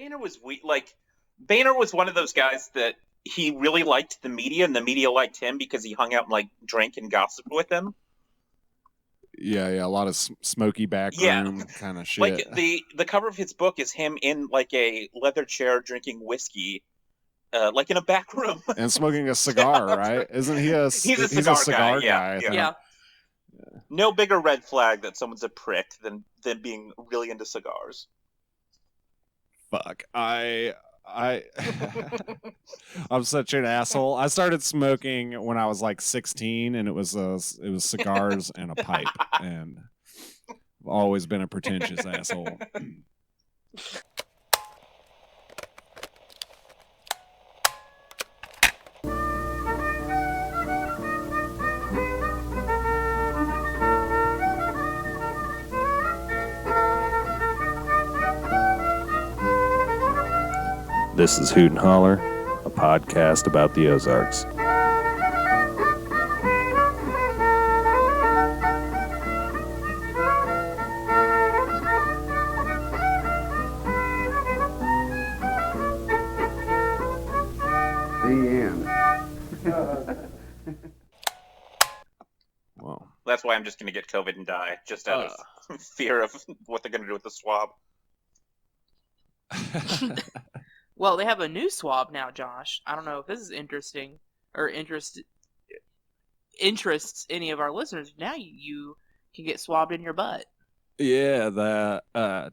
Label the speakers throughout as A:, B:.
A: Boehner was Boehner was one of those guys that he really liked the media, and the media liked him because he hung out and drank and gossiped with them.
B: Yeah, a lot of smoky backroom kind of shit.
A: The cover of his book is him in a leather chair drinking whiskey, in a back room
B: and smoking a cigar, right? Isn't he he's a cigar guy?
C: Yeah.
A: No bigger red flag that someone's a prick than being really into cigars.
B: Fuck. I'm such an asshole. I started smoking when I was 16, and it was cigars and a pipe, and I've always been a pretentious asshole. This is Hoot and Holler, a podcast about the Ozarks.
D: The end.
B: Well,
A: that's why I'm just going to get COVID and die, just out of fear of what they're going to do with the swab.
C: Well, they have a new swab now, Josh. I don't know if this is interesting or interests any of our listeners. Now you can get swabbed in your butt.
B: Yeah,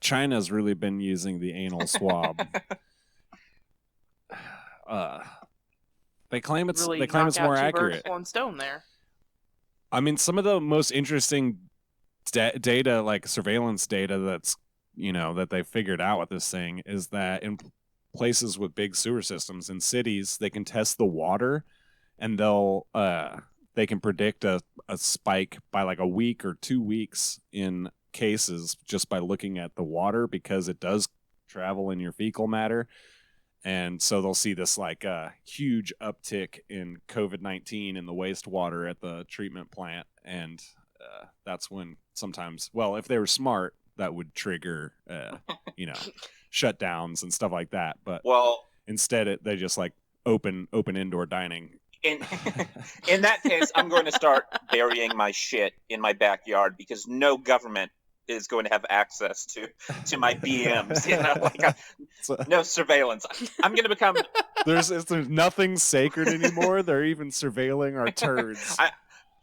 B: China's really been using the anal swab. They claim it's
C: really
B: more accurate.
C: One stone there.
B: I mean, some of the most interesting data, like surveillance data, that's that they figured out with this thing is that in places with big sewer systems in cities, they can test the water, and they can predict a spike by a week or 2 weeks in cases just by looking at the water, because it does travel in your fecal matter. And so they'll see this huge uptick in COVID-19 in the wastewater at the treatment plant, and that's when sometimes, if they were smart, that would trigger shutdowns and stuff like that. But instead they just open indoor dining.
A: In that case, I'm going to start burying my shit in my backyard, because no government is going to have access to my BMs. No surveillance. I'm going to become.
B: There's nothing sacred anymore. They're even surveilling our turds.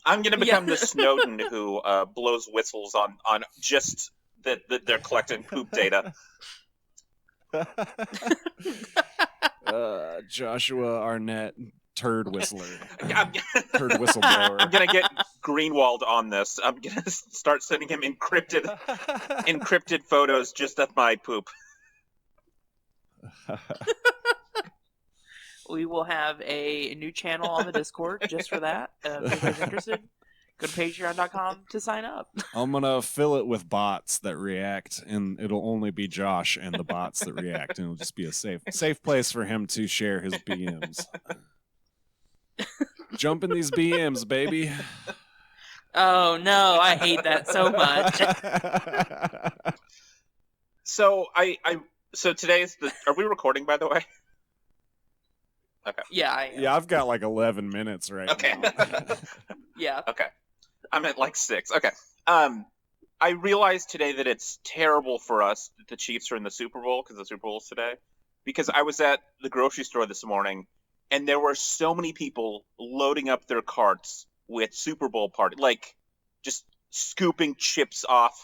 A: I'm going to become the Snowden who blows whistles on just that they're collecting poop data.
B: Joshua Arnett, turd whistler. Turd whistleblower.
A: I'm gonna get Greenwald on this. I'm gonna start sending him encrypted photos just of my poop.
C: We will have a new channel on the Discord just for that. If you guys are interested, go to patreon.com to sign up.
B: I'm going to fill it with bots that react, and it'll only be Josh and the bots that react, and it'll just be a safe place for him to share his BMs. Jump in these BMs, baby.
C: Oh, no, I hate that so much.
A: So today's are we recording, by the way? Okay.
C: Yeah, I am.
B: Yeah, I've got 11 minutes right now.
C: Yeah.
A: Okay. I'm at 6. Okay. I realized today that it's terrible for us that the Chiefs are in the Super Bowl, because the Super Bowl's today. Because I was at the grocery store this morning, and there were so many people loading up their carts with Super Bowl party, just scooping chips off,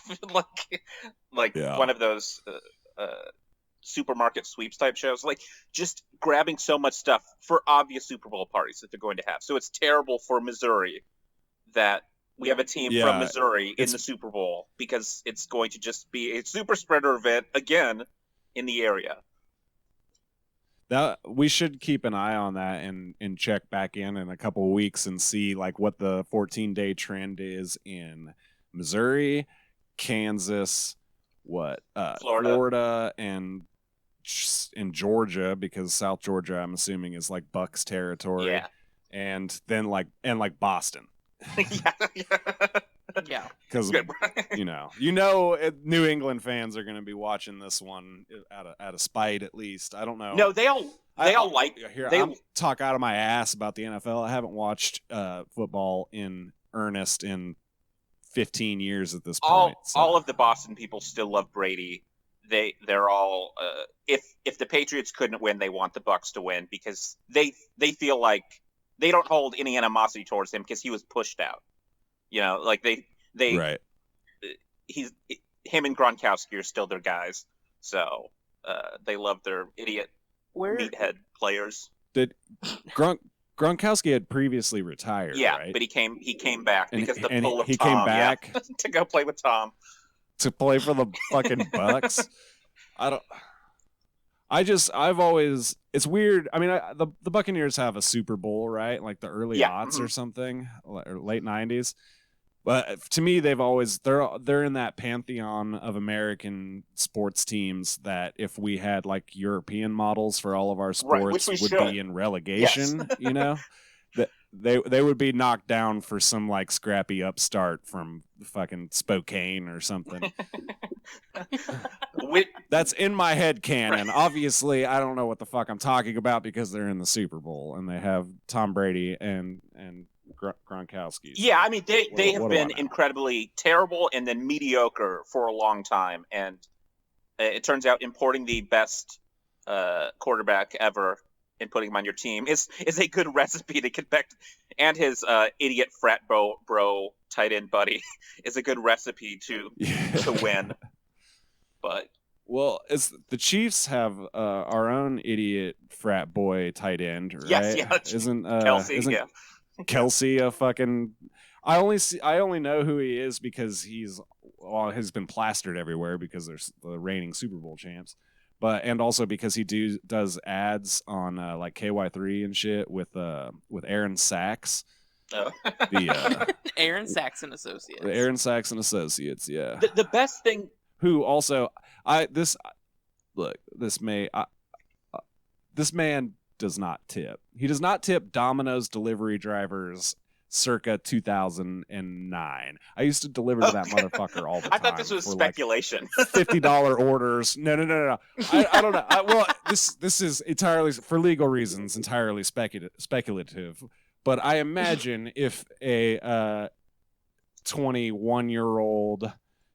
A: one of those supermarket sweeps type shows, just grabbing so much stuff for obvious Super Bowl parties that they're going to have. So it's terrible for Missouri that we have a team from Missouri in the Super Bowl, because it's going to just be a super spreader event again in the area.
B: That we should keep an eye on that and check back in a couple of weeks and see what the 14-day trend is in Missouri, Kansas, Florida, and in Georgia, because South Georgia, I'm assuming, is Bucks territory.
A: Yeah.
B: And then Boston.
A: Yeah.
B: because New England fans are going to be watching this one out of spite, at least. I don't know.
A: No, they all like.
B: I'm talk out of my ass about the NFL. I haven't watched football in earnest in 15 years at this point.
A: All of the Boston people still love Brady. They're all if the Patriots couldn't win, they want the Bucs to win because they feel like they don't hold any animosity towards him because he was pushed out. Like they
B: right.
A: Him and Gronkowski are still their guys, so they love their idiot meathead players.
B: Did Gronkowski had previously retired?
A: Yeah,
B: right?
A: but he came back because the pull of
B: he
A: Tom.
B: Came back
A: to go play with Tom.
B: To play for the fucking Bucs. I've always, it's weird. I mean, the Buccaneers have a Super Bowl, right? Like the early aughts or something, or late 90s. But to me, they're in that pantheon of American sports teams that if we had like European models for all of our sports would be in relegation, that they would be knocked down for some like scrappy upstart from fucking Spokane or something. That's in my head canon. Right. Obviously, I don't know what the fuck I'm talking about because they're in the Super Bowl and they have Tom Brady and Gronkowski.
A: Yeah, I mean they have been incredibly terrible and then mediocre for a long time, and it turns out importing the best quarterback ever and putting him on your team is a good recipe to get back to, and his idiot frat bro tight end buddy is a good recipe to win. But
B: it's the Chiefs have our own idiot frat boy tight end, right?
A: Yes, yeah.
B: Isn't
A: Kelsey? Yeah.
B: Kelsey a fucking? I only know who he is because he's been plastered everywhere because there's the reigning Super Bowl champs, and also because he does ads on like KY3 and shit with Aaron Sachs.
A: Oh.
C: Aaron Sachs and Associates.
B: The Aaron Sachs and Associates, yeah.
A: The best thing.
B: Who also this man does not tip. He does not tip Domino's delivery drivers circa 2009. I used to deliver to that motherfucker all the time.
A: I thought this was speculation.
B: Like $50 orders. No. I don't know. This is entirely, for legal reasons, entirely speculative. But I imagine if a 21-year-old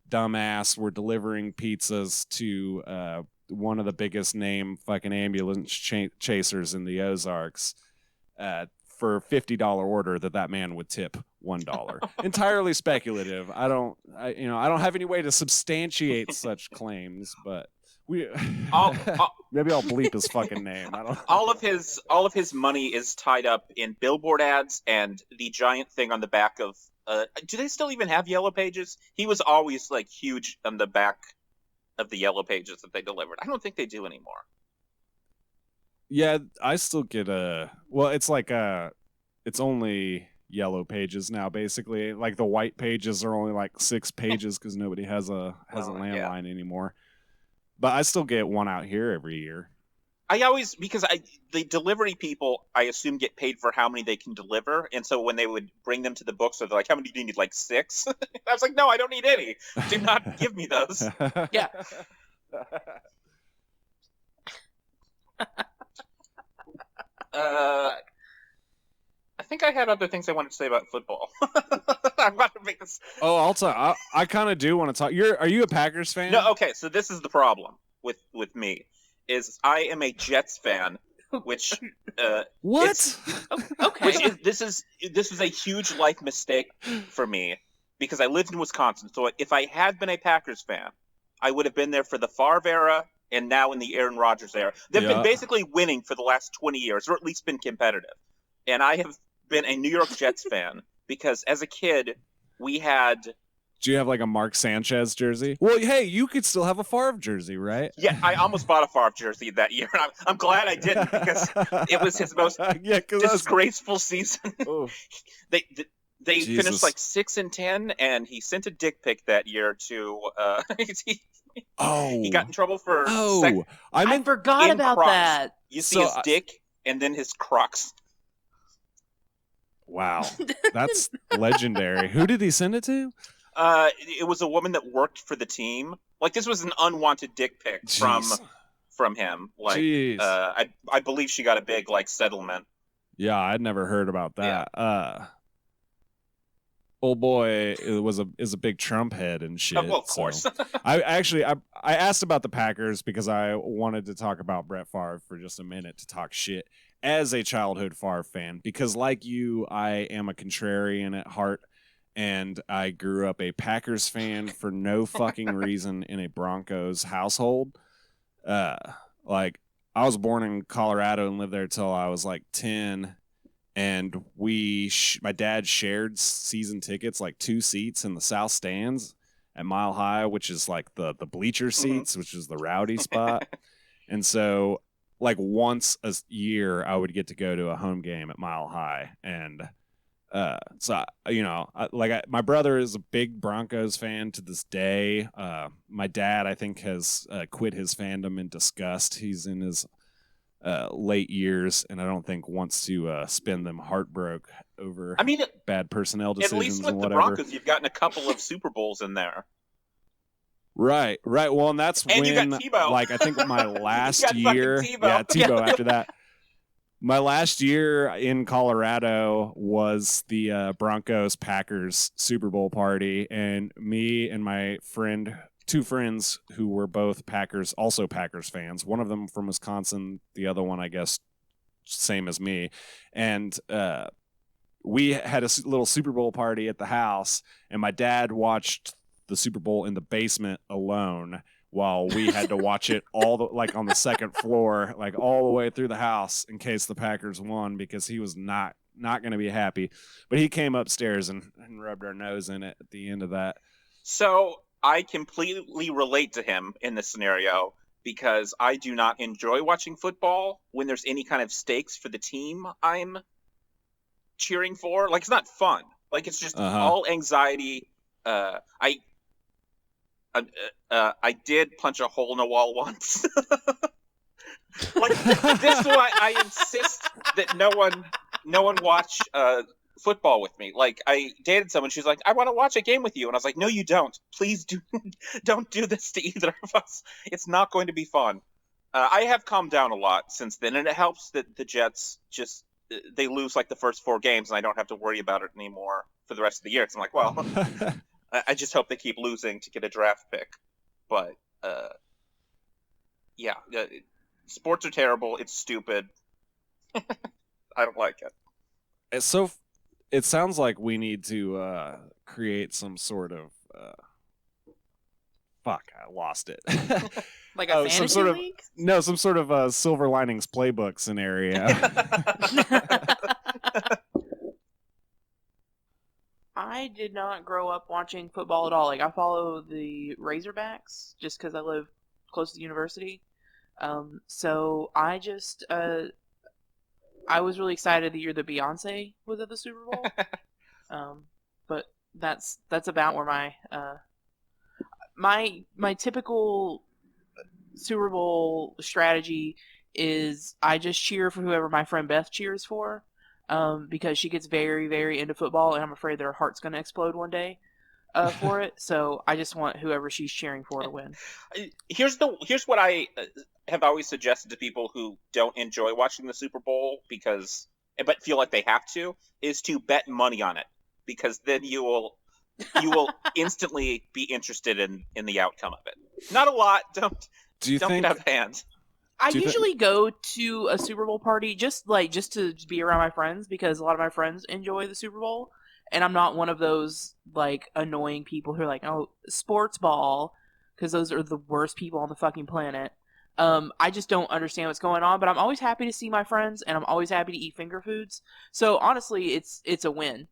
B: dumbass were delivering pizzas to one of the biggest name fucking ambulance chasers in the Ozarks for $50 order, that man would tip $1. Entirely speculative. I don't have any way to substantiate such claims, but maybe I'll bleep his fucking name. I don't.
A: All of his money is tied up in billboard ads and the giant thing on the back of. Do they still even have Yellow Pages? He was always like huge on the back of the Yellow Pages that they delivered. I don't think they do anymore.
B: Yeah, I still get it's like it's only Yellow Pages now, basically. Like the white pages are only like 6 pages because nobody has a landline anymore. But I still get one out here every year. The delivery people, I assume, get paid for how many they can deliver. And so when they would bring them to the bookstore, they're like, how many do you need? Like 6? I was like, no, I don't need any. Do not give me those.
C: Yeah.
A: I think I had other things I wanted to say about football. I want to make this.
B: Oh, I'll talk. I kind of do want to talk. Are you a Packers fan?
A: No. Okay. So this is the problem with me. Is I am a Jets fan, which
C: what? Okay.
A: This was a huge life mistake for me because I lived in Wisconsin. So if I had been a Packers fan, I would have been there for the Favre era and now in the Aaron Rodgers era. They've been basically winning for the last 20 years, or at least been competitive. And I have been a New York Jets fan because as a kid we had.
B: Do you have like a Mark Sanchez jersey? Well, hey, you could still have a Favre jersey, right?
A: Yeah, I almost bought a Favre jersey that year. I'm glad I didn't because it was his most disgraceful season. They finished like 6-10, and he sent a dick pic that year to. He got in trouble for.
C: I forgot about
A: Crocs.
C: that.
A: You see his dick and then his Crocs.
B: Wow, that's legendary. Who did he send it to?
A: It was a woman that worked for the team. Like, this was an unwanted dick pic
B: Jeez.
A: from him. Like,
B: Jeez.
A: I believe she got a big like settlement.
B: Yeah, I'd never heard about that. Old boy is a big Trump head and shit.
A: Well, of course.
B: So. I asked about the Packers because I wanted to talk about Brett Favre for just a minute to talk shit as a childhood Favre fan, because like you, I am a contrarian at heart, and I grew up a Packers fan for no fucking reason in a Broncos household. Like, I was born in Colorado and lived there till I was like 10. And my dad shared season tickets, like 2 seats in the south stands at Mile High, which is like the bleacher seats, which is the rowdy spot. And so, like, once a year, I would get to go to a home game at Mile High. And so, you know, my brother is a big Broncos fan to this day. My dad, I think, has quit his fandom in disgust. He's in his late years, and I don't think wants to spend them heartbroken over bad personnel decisions.
A: At least with
B: and
A: the
B: whatever.
A: Broncos, you've gotten a couple of Super Bowls in there.
B: Right. Well, and that's
A: and
B: when,
A: you got Tebow.
B: Like, I think my last
A: you got
B: year,
A: Tebow.
B: yeah, Tebow after that. My last year in Colorado was the Broncos Packers Super Bowl party, and me and my two friends who were both also Packers fans. One of them from Wisconsin, the other one, I guess, same as me. And we had a little Super Bowl party at the house, and my dad watched the Super Bowl in the basement alone while we had to watch it on the second floor, like all the way through the house in case the Packers won, because he was not going to be happy. But he came upstairs and rubbed our nose in it at the end of that.
A: So I completely relate to him in this scenario, because I do not enjoy watching football when there's any kind of stakes for the team I'm cheering for. Like, it's not fun. Like, it's just all anxiety. I did punch a hole in a wall once. Like, this is why I insist that no one watch football with me. Like, I dated someone, she's like, I want to watch a game with you, and I was like, no, you don't. Please don't do this to either of us. It's not going to be fun. I have calmed down a lot since then, and it helps that the Jets they lose like the first 4 games, and I don't have to worry about it anymore for the rest of the year. Because I'm like, well, I just hope they keep losing to get a draft pick. But yeah, sports are terrible. It's stupid. I don't like it.
B: So it sounds like we need to create some sort of fuck, I lost it.
C: Like a fantasy league?
B: No, some sort of Silver Linings Playbook scenario.
C: I did not grow up watching football at all. Like, I follow the Razorbacks just because I live close to the university. So I just I was really excited the year that Beyonce was at the Super Bowl. But that's about where my typical Super Bowl strategy is. I just cheer for whoever my friend Beth cheers for. Because she gets very, very into football, and I'm afraid that her heart's going to explode one day for it. So I just want whoever she's cheering for to win.
A: Here's what I have always suggested to people who don't enjoy watching the Super Bowl but feel like they have to, is to bet money on it, because then you will instantly be interested in the outcome of it. Not a lot. Don't get out of hand.
C: I usually go to a Super Bowl party just to be around my friends, because a lot of my friends enjoy the Super Bowl, and I'm not one of those like annoying people who are like, oh, sports ball, because those are the worst people on the fucking planet. I just don't understand what's going on, but I'm always happy to see my friends, and I'm always happy to eat finger foods. So honestly, it's a win.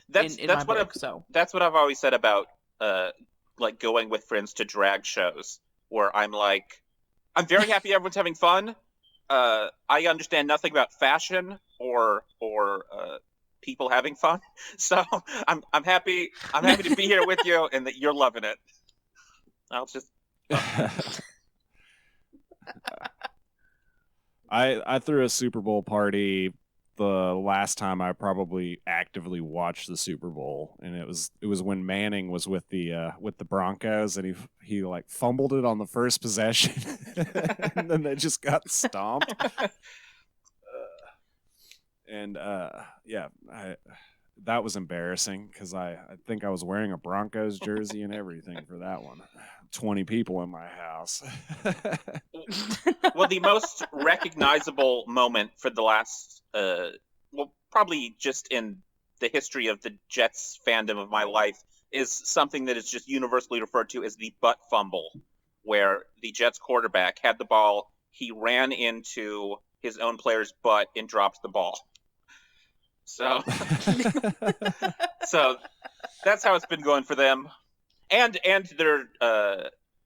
C: That's
A: what I've always said about like going with friends to drag shows, where I'm like, I'm very happy everyone's having fun. I understand nothing about fashion or people having fun, so I'm happy to be here with you and that you're loving it. I'll just.
B: I threw a Super Bowl party the last time I probably actively watched the Super Bowl, and it was when Manning was with the Broncos, and he like fumbled it on the first possession, and then they just got stomped. That was embarrassing because I think I was wearing a Broncos jersey and everything for that one. 20 people in my house.
A: Well, the most recognizable moment for the last, probably just in the history of the Jets fandom of my life, is something that is just universally referred to as the butt fumble, where the Jets quarterback had the ball, he ran into his own player's butt and dropped the ball. So, so that's how it's been going for them, and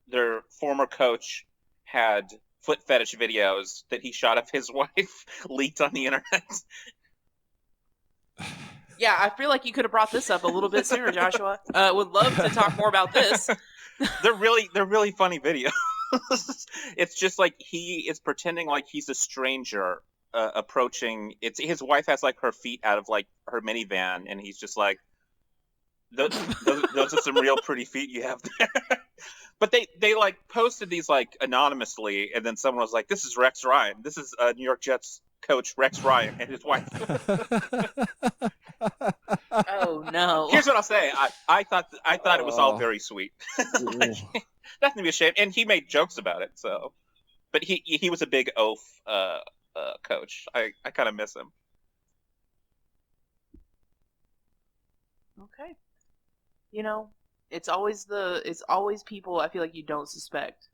A: their former coach had foot fetish videos that he shot of his wife leaked on the internet.
C: Yeah, I feel like you could have brought this up a little bit sooner, Joshua. Would love to talk more about this.
A: They're really funny videos. It's just like he is pretending like he's a stranger approaching. It's his wife has like her feet out of like her minivan, and he's just like, those are some real pretty feet you have there. But they like posted these like anonymously, and then someone was like, "This is Rex Ryan. This is New York Jets coach Rex Ryan and his wife."
C: Oh no!
A: Here's what I'll say. I thought it was all very sweet. Like, nothing to be ashamed, and he made jokes about it. So, but he was a big oaf coach. I kind of miss him.
C: Okay. You know, it's always people I feel like you don't suspect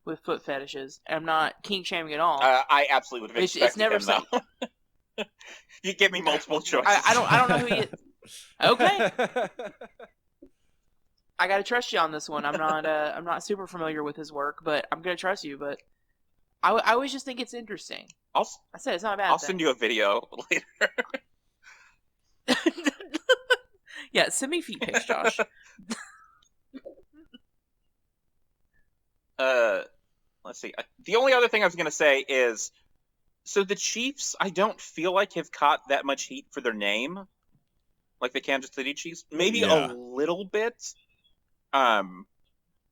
C: with foot fetishes. I'm not kink shaming at all.
A: I absolutely would have expected
C: It's never
A: him, though. You give me multiple choices.
C: I don't know who he is. Okay. I gotta trust you on this one. I'm not super familiar with his work, but I'm gonna trust you. But I always just think it's interesting. I said it's not a bad.
A: I'll send you a video later.
C: Yeah, send me feet pics, Josh.
A: Let's see. The only other thing I was gonna say is, so the Chiefs, I don't feel like have caught that much heat for their name, like the Kansas City Chiefs. Maybe a little bit.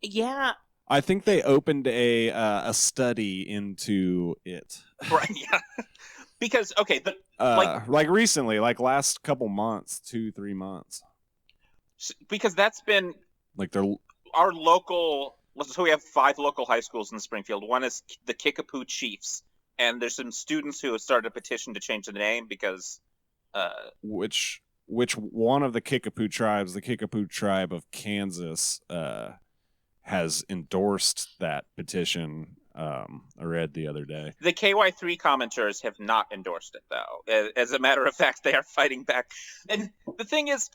C: Yeah.
B: I think they opened a study into it.
A: Right. Yeah. Because
B: like recently, like last couple months, 2-3 months.
A: Because that's been
B: like
A: our local. So we have 5 local high schools in Springfield. One is the Kickapoo Chiefs, and there's some students who have started a petition to change the name because
B: which one of the Kickapoo tribes, the Kickapoo tribe of Kansas, has endorsed that petition. I read the other day.
A: The KY3 commenters have not endorsed it, though. As a matter of fact, they are fighting back. And the thing is,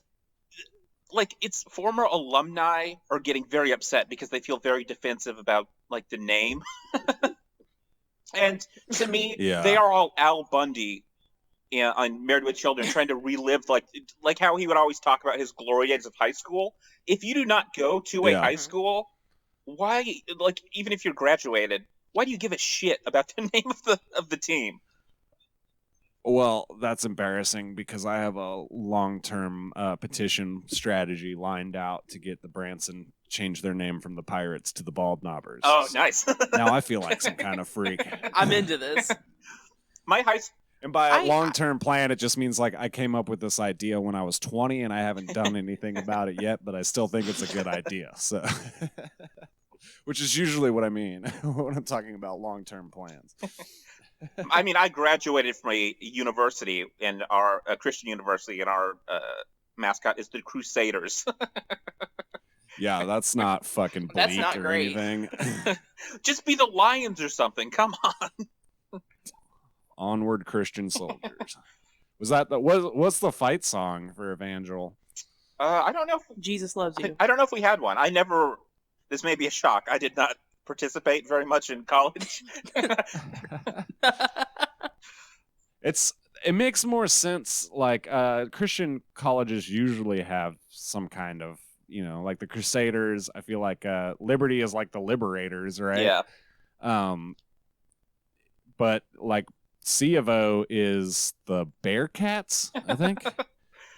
A: like, its former alumni are getting very upset because they feel very defensive about, like, the name. And to me, they are all Al Bundy on Married with Children, trying to relive, like how he would always talk about his glory days of high school. If you do not go to a high school, why, like, even if you're graduated, why do you give a shit about the name of the team?
B: Well, that's embarrassing because I have a long-term petition strategy lined out to get the Branson change their name from the Pirates to the Bald Knobbers.
A: Oh, nice.
B: Now I feel like some kind of freak.
C: I'm into this.
B: And by a long-term plan, it just means like I came up with this idea when I was 20 and I haven't done anything about it yet, but I still think it's a good idea. So, which is usually what I mean when I'm talking about long-term plans.
A: I mean, I graduated from a university in a Christian university, and our mascot is the Crusaders.
B: Yeah, that's not fucking bleak or anything.
A: Just be the Lions or something. Come on.
B: Onward, Christian soldiers. Was that what's the fight song for Evangel?
A: I don't know.
C: Jesus loves you.
A: I don't know if we had one. This may be a shock. I did not participate very much in college.
B: It makes more sense. Like Christian colleges usually have some kind of, like the Crusaders. I feel like Liberty is like the Liberators, right?
A: Yeah.
B: But like C of O is the Bearcats, I think,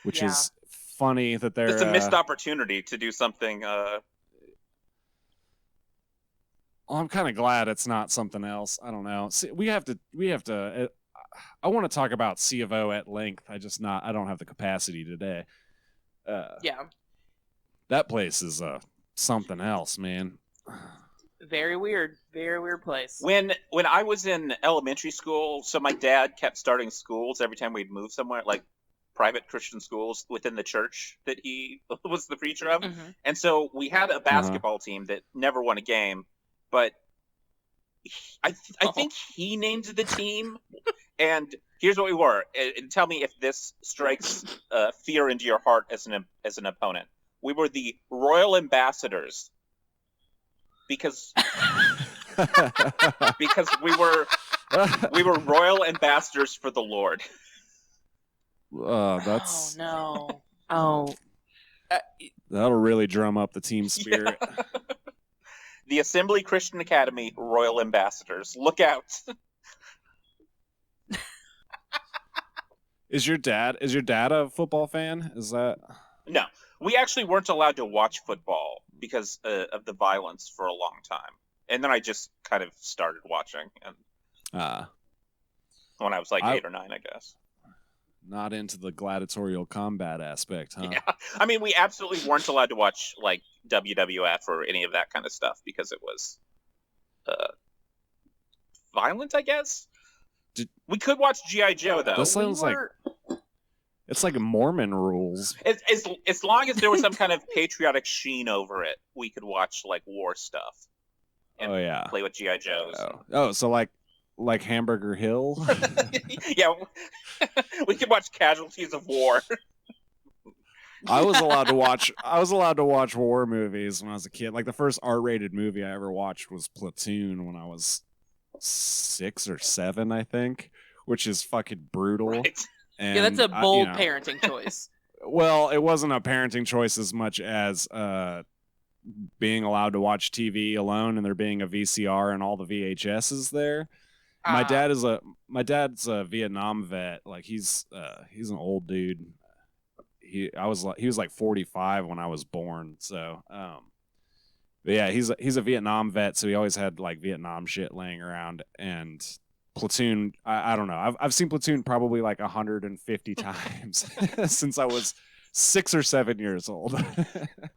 B: which is funny that they're.
A: It's a missed opportunity to do something.
B: Well, I'm kind of glad it's not something else. I don't know. See, we have to. I want to talk about C of O at length. I don't have the capacity today. That place is something else, man.
C: Very weird place.
A: When I was in elementary school, so my dad kept starting schools every time we'd move somewhere, like private Christian schools within the church that he was the preacher of.
C: Mm-hmm.
A: And so we had a basketball team that never won a game, but I think he named the team. And here's what we were. And tell me if this strikes fear into your heart as an opponent. We were the Royal Ambassadors. Because we were royal ambassadors for the Lord.
B: That's
C: no. Oh,
B: that'll really drum up the team spirit.
A: Yeah. The Assembly Christian Academy Royal Ambassadors. Look out.
B: Is your dad a football fan? Is that?
A: No. We actually weren't allowed to watch football because of the violence for a long time. And then I just kind of started watching and when I was like 8 or 9, I guess.
B: Not into the gladiatorial combat aspect, huh?
A: Yeah. I mean, we absolutely weren't allowed to watch like WWF or any of that kind of stuff because it was violent, I guess. We could watch G.I. Joe, though.
B: That sounds like... It's like Mormon rules.
A: As long as there was some kind of patriotic sheen over it, we could watch like war stuff. And play with G.I. Joes.
B: Oh, so like Hamburger Hill?
A: Yeah, we could watch Casualties of War.
B: I was allowed to watch war movies when I was a kid. Like the first R-rated movie I ever watched was Platoon when I was 6 or 7, I think, which is fucking brutal.
A: Right.
B: And,
C: that's a bold parenting choice.
B: Well, it wasn't a parenting choice as much as being allowed to watch TV alone and there being a VCR and all the VHSs there. My dad's a Vietnam vet. Like he's an old dude. He was like 45 when I was born. So, but yeah, he's a Vietnam vet. So he always had like Vietnam shit laying around. And Platoon, I don't know. I've seen Platoon probably like 150 times since I was 6 or 7 years old.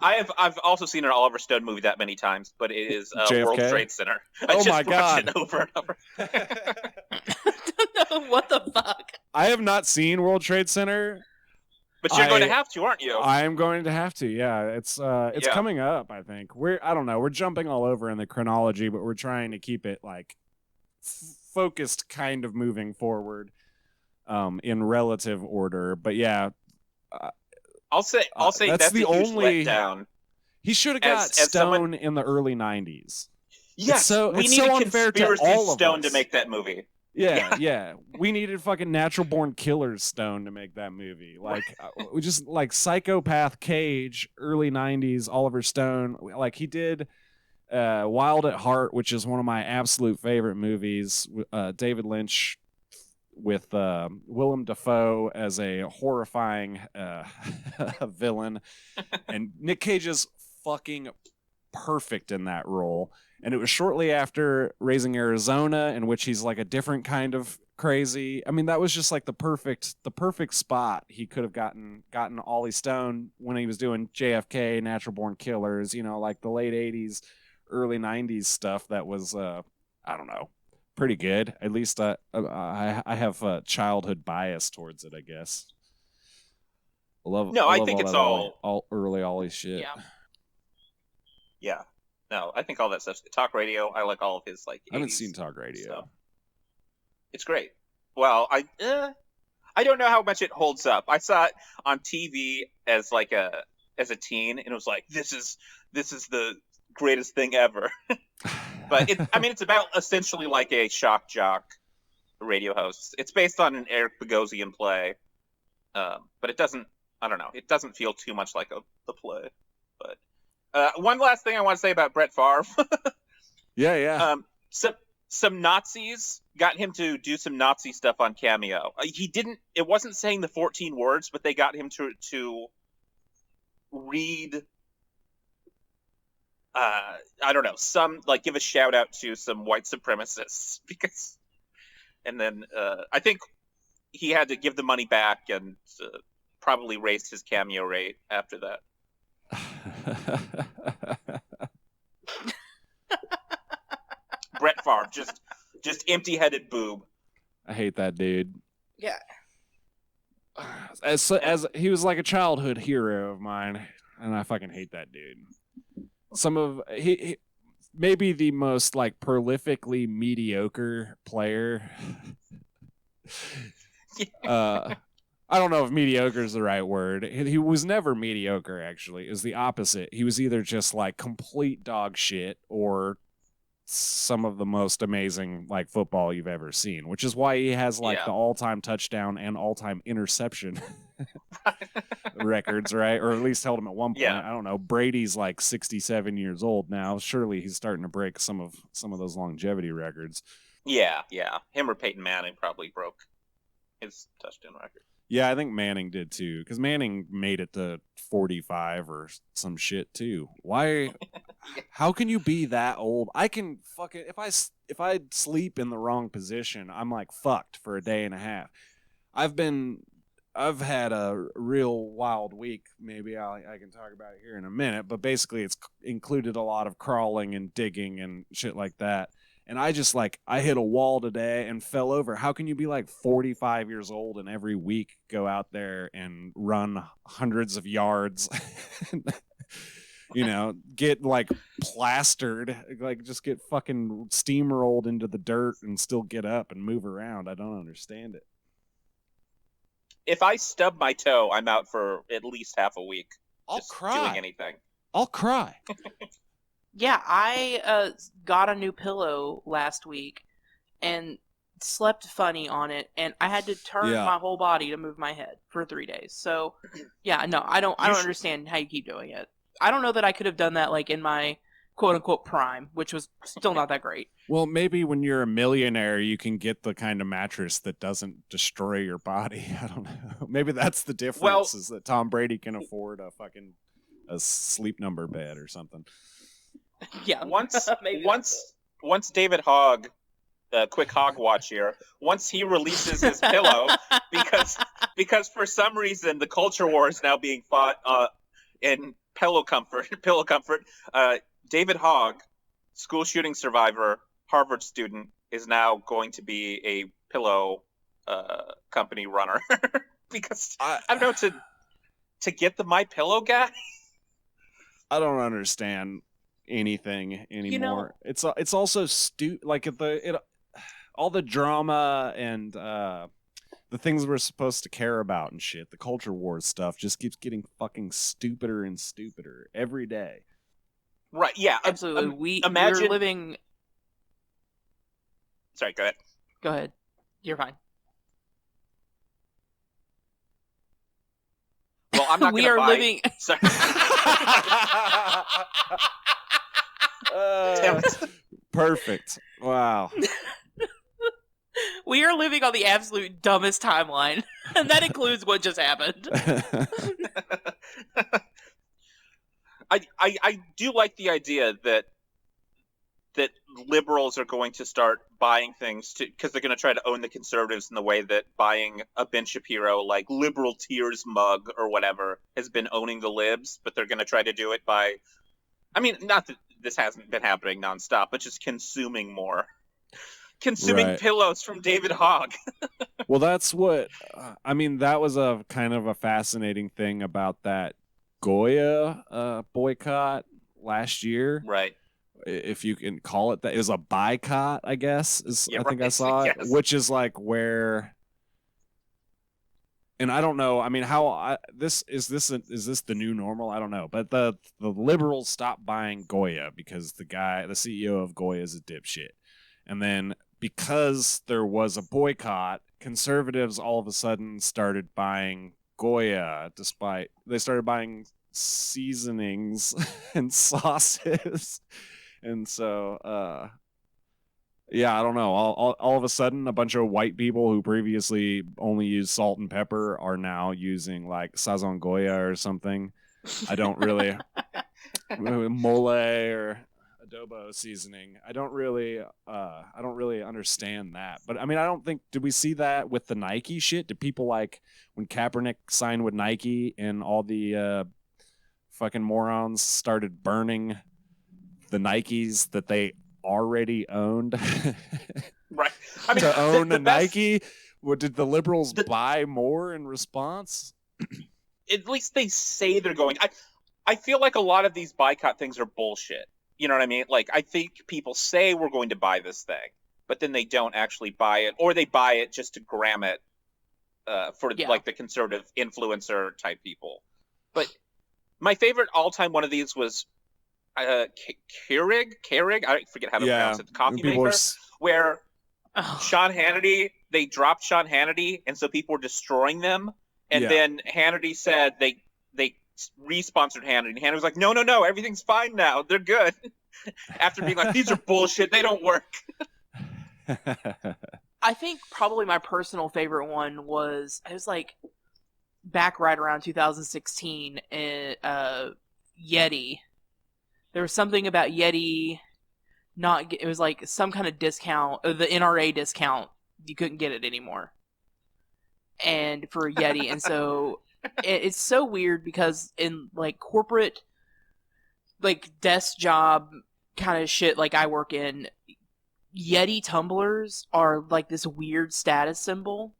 A: I've also seen an Oliver Stone movie that many times, but it is World Trade Center.
B: Oh my god!
A: It over and over.
C: I don't know what the fuck.
B: I have not seen World Trade Center.
A: But you're going to have to, aren't you?
B: I am going to have to. Yeah, it's coming up. I think I don't know. We're jumping all over in the chronology, but we're trying to keep it like focused, kind of moving forward, in relative order. But yeah.
A: I'll say that's the only letdown.
B: He should have got Stone in the early 90s.
A: Yes,
B: we needed unfair to all of
A: Stone
B: us
A: to make that movie.
B: Yeah. We needed fucking Natural Born Killers Stone to make that movie. Like, we just like Psychopath Cage, early 90s, Oliver Stone. Like he did Wild at Heart, which is one of my absolute favorite movies. David Lynch with Willem Dafoe as a horrifying villain, and Nick Cage is fucking perfect in that role. And it was shortly after Raising Arizona, in which he's like a different kind of crazy. I mean, that was just like the perfect spot. He could have gotten Ollie Stone when he was doing JFK, Natural Born Killers, like the late 80s, early 90s stuff that was I don't know, pretty good. At least I have a childhood bias towards it, I guess.
A: I think it's
B: all early Ollie shit.
A: Yeah. No, I think all that stuff. Talk Radio, I like all of his like.
B: I haven't seen Talk Radio.
A: Stuff. It's great. Well, I don't know how much it holds up. I saw it on TV as a teen, and it was like, this is the greatest thing ever. But it's about essentially like a shock jock radio host. It's based on an Eric Bogosian play, but it doesn't. I don't know. It doesn't feel too much like the play. But one last thing I want to say about Brett Favre.
B: Yeah.
A: some Nazis got him to do some Nazi stuff on Cameo. He didn't. It wasn't saying the 14 words, but they got him to read. I don't know. Some give a shout out to some white supremacists because, and then I think he had to give the money back and probably raised his Cameo rate after that. Brett Favre, just empty-headed boob.
B: I hate that dude.
C: Yeah.
B: As he was like a childhood hero of mine, and I fucking hate that dude. Some of he maybe the most prolifically mediocre player. I don't know if mediocre is the right word. He was never mediocre, actually. It was the opposite. He was either just complete dog shit or some of the most amazing football you've ever seen, which is why he has the all-time touchdown and all-time interception records, right? Or at least held him at one point.
A: Yeah.
B: I don't know. Brady's 67 years old now. Surely he's starting to break some of those longevity records.
A: Yeah. Him or Peyton Manning probably broke his touchdown record.
B: Yeah, I think Manning did too, because Manning made it to 45 or some shit too. Why? How can you be that old? I can fucking if I sleep in the wrong position, I'm fucked for a day and a half. I've had a real wild week. Maybe I can talk about it here in a minute, but basically it's included a lot of crawling and digging and shit like that. And I just I hit a wall today and fell over. How can you be 45 years old and every week go out there and run hundreds of yards, get plastered, just get fucking steamrolled into the dirt and still get up and move around? I don't understand it.
A: If I stub my toe, I'm out for at least half a week.
B: I'll cry.
A: Doing anything.
B: I'll cry.
C: Yeah, I got a new pillow last week and slept funny on it, and I had to turn my whole body to move my head for 3 days. So, yeah, no, I don't understand how you keep doing it. I don't know that I could have done that in my quote-unquote prime, which was still not that great.
B: Well, maybe when you're a millionaire, you can get the kind of mattress that doesn't destroy your body. I don't know. Maybe that's the difference, is that Tom Brady can afford a sleep number bed or something.
C: Yeah.
A: Once David Hogg, quick hog watch here, once he releases his pillow, because for some reason the culture war is now being fought in pillow comfort. David Hogg, school shooting survivor, Harvard student, is now going to be a pillow company runner because I don't know to get the My Pillow guy.
B: I don't understand anything anymore. It's also all the drama and the things we're supposed to care about and shit, the culture wars stuff just keeps getting fucking stupider and stupider every day.
A: Right, yeah.
C: Absolutely.
A: Imagine
C: we're living...
A: Sorry, go ahead.
C: Go ahead. You're fine.
A: Well, I'm not
C: we are living...
A: Sorry.
B: Perfect. Wow.
C: We are living on the absolute dumbest timeline, and that includes what just happened.
A: I do like the idea that liberals are going to start buying things because they're going to try to own the conservatives in the way that buying a Ben Shapiro liberal tears mug or whatever has been owning the libs, but they're going to try to do it by, I mean, not that this hasn't been happening nonstop, but just consuming more. Consuming pillows from David Hogg.
B: Well, that's what that was a kind of a fascinating thing about that Goya boycott last year.
A: Right.
B: If you can call it that. It was a boycott, I guess. I think I saw it, which is where. And I don't know. I mean, is this the new normal? I don't know. But the liberals stopped buying Goya because the CEO of Goya is a dipshit, and then because there was a boycott, conservatives all of a sudden started buying Goya. Despite they started buying seasonings and sauces, and so Yeah, I don't know. All of a sudden, a bunch of white people who previously only used salt and pepper are now using like sazon goya or something. I don't really mole or adobo seasoning. I don't really understand that. But I mean, I don't think, did we see that with the Nike shit? Did people like when Kaepernick signed with Nike and all the fucking morons started burning the Nikes that they already owned?
A: Right. I mean,
B: To own
A: the
B: a
A: best,
B: Nike? What, did the liberals
A: the,
B: buy more in response?
A: at least they say they're going. I feel like a lot of these boycott things are bullshit. You know what I mean? Like, I think people say we're going to buy this thing, but then they don't actually buy it, or they buy it just to gram it for
C: Yeah.
A: like the conservative influencer type people. But my favorite all-time one of these was Keurig. I forget how to pronounce it. The coffee
B: people
A: maker, where Sean Hannity, they dropped Sean Hannity, and so people were destroying them. And then Hannity said they re-sponsored Hannity, and Hannity was like, no, everything's fine now. They're good. After being like, these are bullshit. They don't work.
C: I think probably my personal favorite one was, it was like back right around 2016, Yeti. There was something about Yeti it was like some kind of discount, the NRA discount, you couldn't get it anymore. And for Yeti, and so it's so weird because in like corporate, like desk job kind of shit, like I work in, Yeti tumblers are like this weird status symbol.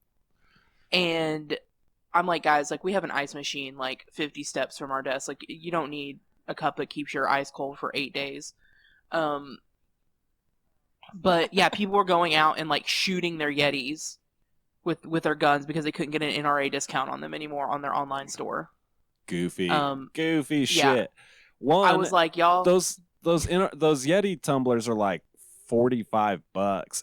C: And I'm like, guys, like we have an ice machine like 50 steps from our desk. Like you don't need a cup that keeps your ice cold for 8 days. But yeah, people were going out and like shooting their Yetis with their guns because they couldn't get an NRA discount on them anymore on their online store.
B: Goofy
C: Yeah.
B: shit. One,
C: I was like, y'all,
B: those Yeti tumblers are like $45,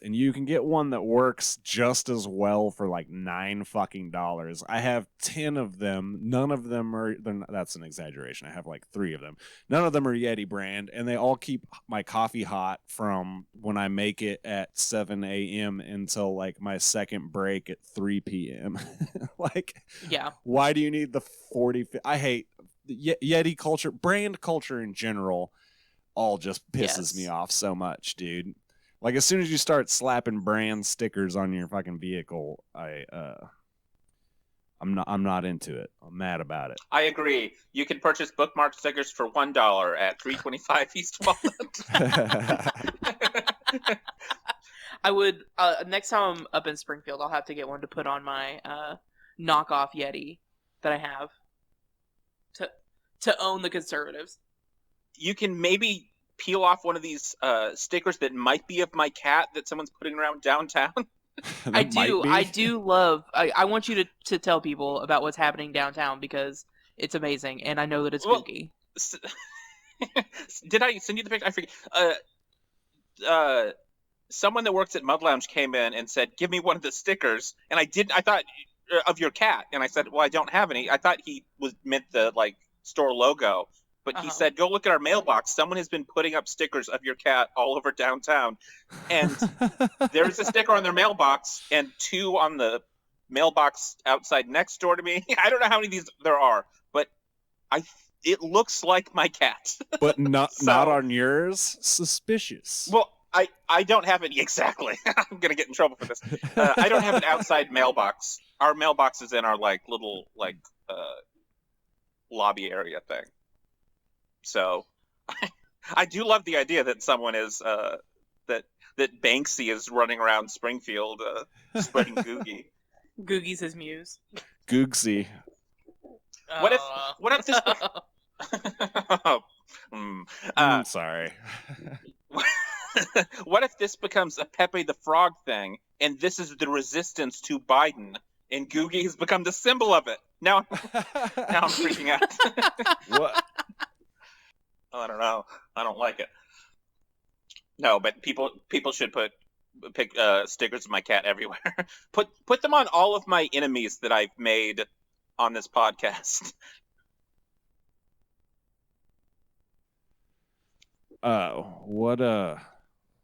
B: and you can get one that works just as well for like $9 I have 10 of them. None of them are. That's an exaggeration. I have like 3 of them. None of them are Yeti brand, and they all keep my coffee hot from when I make it at 7 a.m. until like my second break at 3 p.m. Like,
C: yeah,
B: why do you need the 40? I hate Yeti culture, brand culture in general. All just pisses me off so much, dude. Like as soon as you start slapping brand stickers on your fucking vehicle, I'm not into it. I'm mad about it.
A: I agree. You can purchase bookmark stickers for $1 at 325 East Walnut.
C: I would next time I'm up in Springfield, I'll have to get one to put on my knockoff Yeti that I have to own the conservatives.
A: You can maybe peel off one of these stickers that might be of my cat that someone's putting around downtown.
C: I do love. I want you to tell people about what's happening downtown because it's amazing, and I know that it's spooky.
A: Did I send you the picture? I forget. Someone that works at Mud Lounge came in and said, "Give me one of the stickers," and I thought of your cat, and I said, "Well, I don't have any." I thought he meant the like store logo. But he said, go look at our mailbox. Someone has been putting up stickers of your cat all over downtown. And there's a sticker on their mailbox and 2 on the mailbox outside next door to me. I don't know how many of these there are, but it looks like my cat.
B: But not on yours? Suspicious.
A: Well, I don't have it exactly. I'm going to get in trouble for this. I don't have an outside mailbox. Our mailbox is in our like little like lobby area thing. So, I do love the idea that someone is that Banksy is running around Springfield spreading Googie.
C: Googie's his muse.
B: Googsy.
A: What if this?
B: Sorry.
A: What if this becomes a Pepe the Frog thing, and this is the resistance to Biden, and Googie has become the symbol of it? Now I'm freaking out.
B: What?
A: I don't know. I don't like it. No, but people should pick stickers of my cat everywhere. Put them on all of my enemies that I've made on this podcast.
B: Oh, what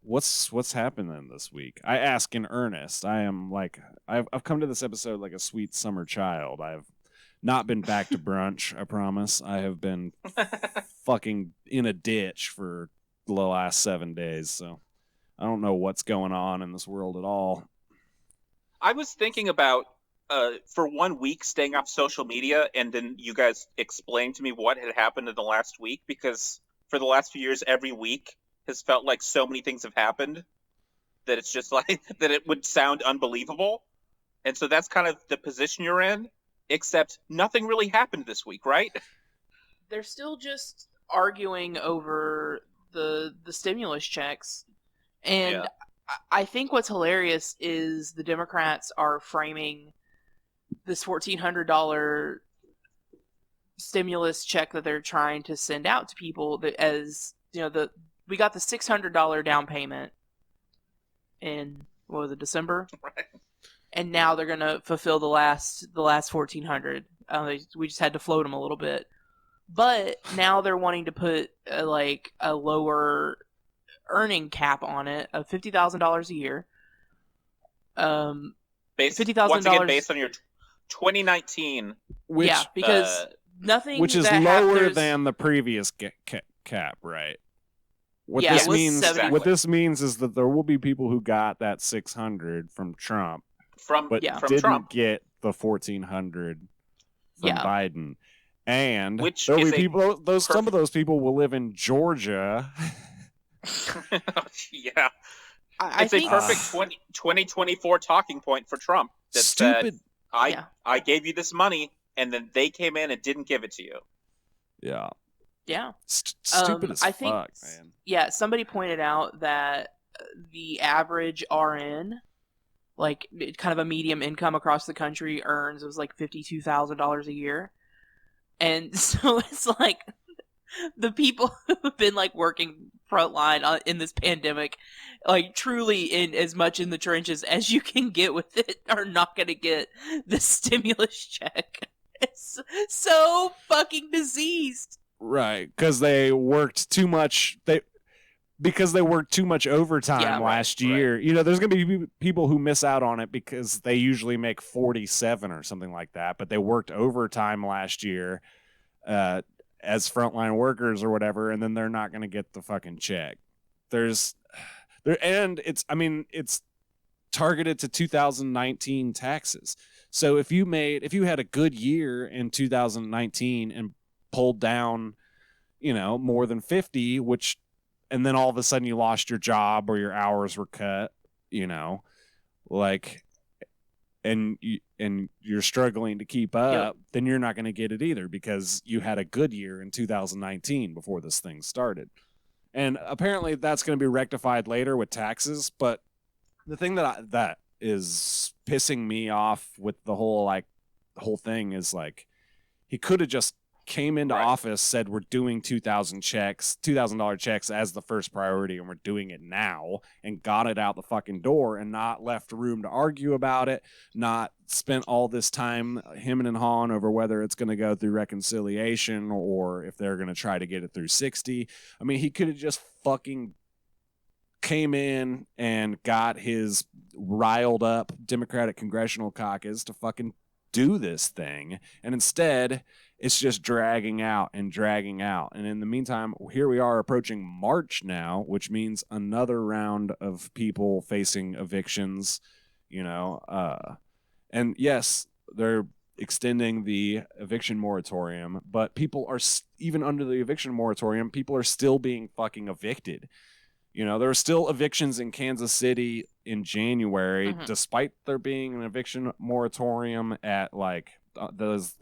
B: what's happening this week? I ask in earnest. I am like I've come to this episode like a sweet summer child. I've not been back to brunch, I promise. I have been fucking in a ditch for the last 7 days, so I don't know what's going on in this world at all.
A: I was thinking about for 1 week staying off social media, and then you guys explained to me what had happened in the last week, because for the last few years, every week has felt like so many things have happened that it's just like that it would sound unbelievable. And so that's kind of the position you're in, except nothing really happened this week, right?
C: They're still just arguing over the stimulus checks. And
A: Yeah.
C: I think what's hilarious is the Democrats are framing this $1,400 stimulus check that they're trying to send out to people that as, we got the $600 down payment in, what was it, December?
A: Right.
C: And now they're going to fulfill the last $1,400. We just had to float them a little bit. But now they're wanting to put a lower earning cap on it of $50,000 a year. $50,000
A: once again based on your 2019.
B: Which,
C: yeah, because nothing
B: which is
C: that
B: lower than the previous cap, right? What
C: Yeah,
B: this
C: it was
B: means,
C: 70.
B: what this means is that there will be people who got that 600 from Trump, but didn't
A: Trump.
B: get the 1,400 from
C: Yeah.
B: Biden, and
A: Which
B: there'll
A: is
B: be people. Some of those people will live in Georgia.
A: Yeah,
C: I
A: it's
C: think,
A: a perfect 2024 talking point for Trump. That
B: Stupid.
A: Said, I gave you this money, and then they came in and didn't give it to you.
B: Yeah.
C: Yeah.
B: Stupid as fuck, man.
C: Yeah, somebody pointed out that the average RN, like kind of a medium income across the country, earns, it was like $52,000 a year. And so it's like the people who've been like working frontline in this pandemic, like truly in as much in the trenches as you can get with it, are not going to get the stimulus check. It's so fucking diseased.
B: Right, because they worked too much. Because they worked too much overtime last year.
A: Right.
B: There's going to be people who miss out on it because they usually make 47 or something like that, but they worked overtime last year as frontline workers or whatever, and then they're not going to get the fucking check. And it's targeted to 2019 taxes. So if you had a good year in 2019 and pulled down, more than 50, and then all of a sudden you lost your job or your hours were cut, and you're struggling to keep up, then you're not going to get it either because you had a good year in 2019 before this thing started. And apparently that's going to be rectified later with taxes. But the thing that is pissing me off with the whole thing is he could have just came into office, said we're doing $2,000 checks as the first priority, and we're doing it now, and got it out the fucking door, and not left room to argue about it, not spent all this time hemming and hawing over whether it's going to go through reconciliation or if they're going to try to get it through 60. I mean, he could have just fucking came in and got his riled up Democratic Congressional Caucus to fucking do this thing, and instead it's just dragging out. And in the meantime, here we are approaching March now, which means another round of people facing evictions, and yes, they're extending the eviction moratorium, but people are even under the eviction moratorium, people are still being fucking evicted. There are still evictions in Kansas City in January, despite there being an eviction moratorium at the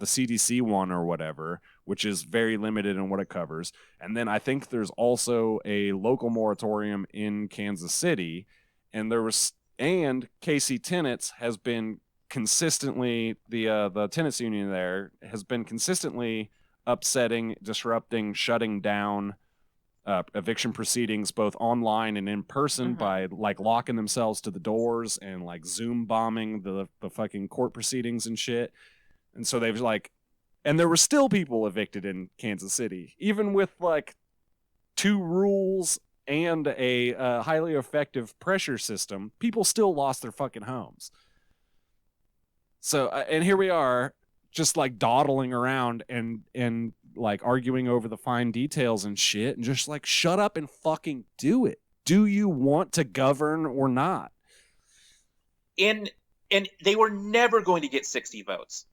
B: CDC one or whatever, which is very limited in what it covers. And then I think there's also a local moratorium in Kansas City, and KC Tenants has been consistently, the tenants union there has been consistently upsetting, disrupting, shutting down eviction proceedings both online and in person by locking themselves to the doors and Zoom bombing the fucking court proceedings and shit. And so they've and there were still people evicted in Kansas City, even with 2 rules and a highly effective pressure system, people still lost their fucking homes. So, and here we are, just like dawdling around and like arguing over the fine details and shit, and just like shut up and fucking do it. Do you want to govern or not?
A: And they were never going to get 60 votes.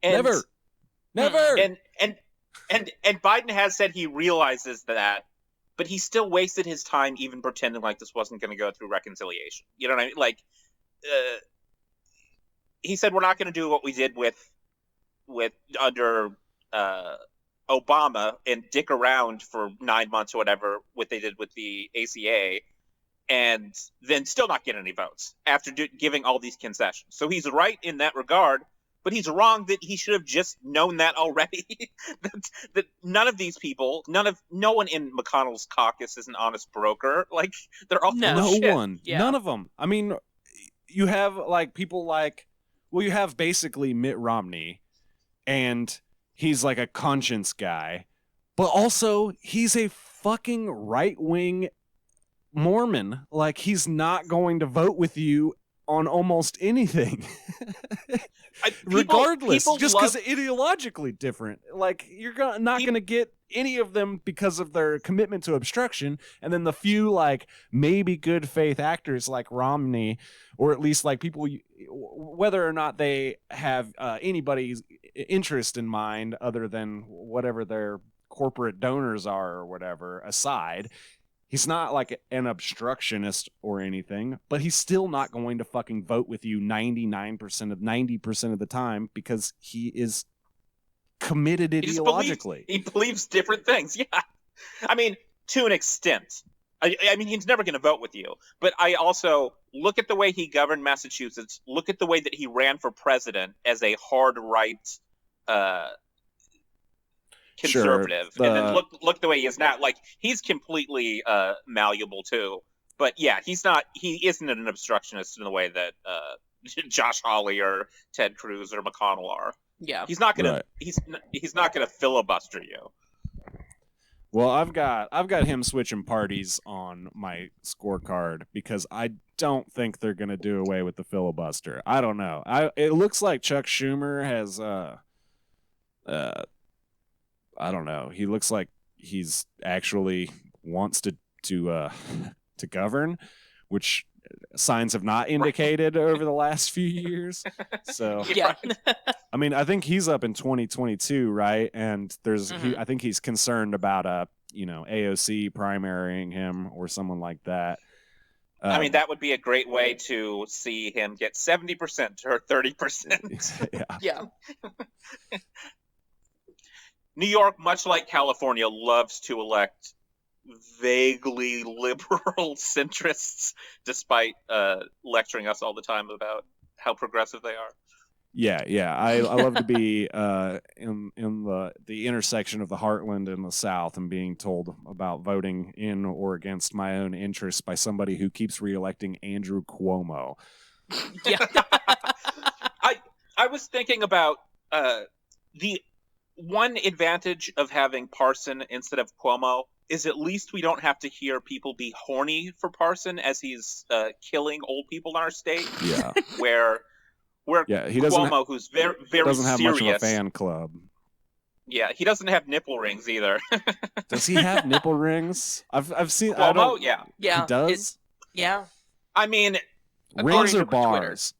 A: And,
B: Never.
A: And Biden has said he realizes that, but he still wasted his time even pretending like this wasn't going to go through reconciliation. You know what I mean? Like, he said we're not going to do what we did with under Obama and dick around for 9 months or whatever, what they did with the ACA, and then still not get any votes after giving all these concessions. So he's right in that regard, but he's wrong that he should have just known that already. that none of these people, no one in McConnell's caucus is an honest broker. Like, they're all full of shit.
B: One.
C: Yeah.
B: None of them. I mean, you have like people like, well, you have basically Mitt Romney, and he's like a conscience guy, but also he's a fucking right-wing Mormon. Like, he's not going to vote with you on almost anything. Regardless, just because ideologically different. Like, you're not going to get any of them because of their commitment to obstruction, and then the few like maybe good faith actors like Romney, or at least like people, whether or not they have anybody's interest in mind other than whatever their corporate donors are or whatever aside, he's not like an obstructionist or anything, but he's still not going to fucking vote with you 90% of the time because he is committed ideologically.
A: He believes different things. Yeah. I mean, to an extent. I mean, he's never going to vote with you. But I also look at the way he governed Massachusetts, look at the way that he ran for president as a hard right conservative.
B: Sure,
A: and then look the way he is now. Like, he's completely malleable too. But yeah, he isn't an obstructionist in the way that Josh Hawley or Ted Cruz or McConnell are.
C: Yeah.
A: He's not gonna he's not gonna filibuster you.
B: Well, I've got him switching parties on my scorecard because I don't think they're gonna do away with the filibuster. I don't know. It looks like Chuck Schumer has I don't know. He looks like he's actually wants to govern, which signs have not indicated over the last few years. So
C: Yeah.
B: I mean, I think he's up in 2022, right? And there's I think he's concerned about AOC primarying him or someone like that.
A: I mean, that would be a great way to see him get 70% or 30%.
C: Yeah.
A: New York, much like California, loves to elect vaguely liberal centrists, despite lecturing us all the time about how progressive they are.
B: Yeah. I love to be in the intersection of the heartland and the South and being told about voting in or against my own interests by somebody who keeps reelecting Andrew Cuomo.
C: Yeah.
A: I was thinking about the one advantage of having Parson instead of Cuomo is at least we don't have to hear people be horny for Parson as he's killing old people in our state.
B: Yeah.
A: Where
B: he doesn't
A: Cuomo, who's very, very
B: doesn't have
A: serious.
B: much of a fan club.
A: Yeah, he doesn't have nipple rings either.
B: Does he have nipple rings? I've seen
A: Cuomo, yeah.
B: He does?
C: Yeah.
A: I mean,
B: rings or
A: according to
B: bars?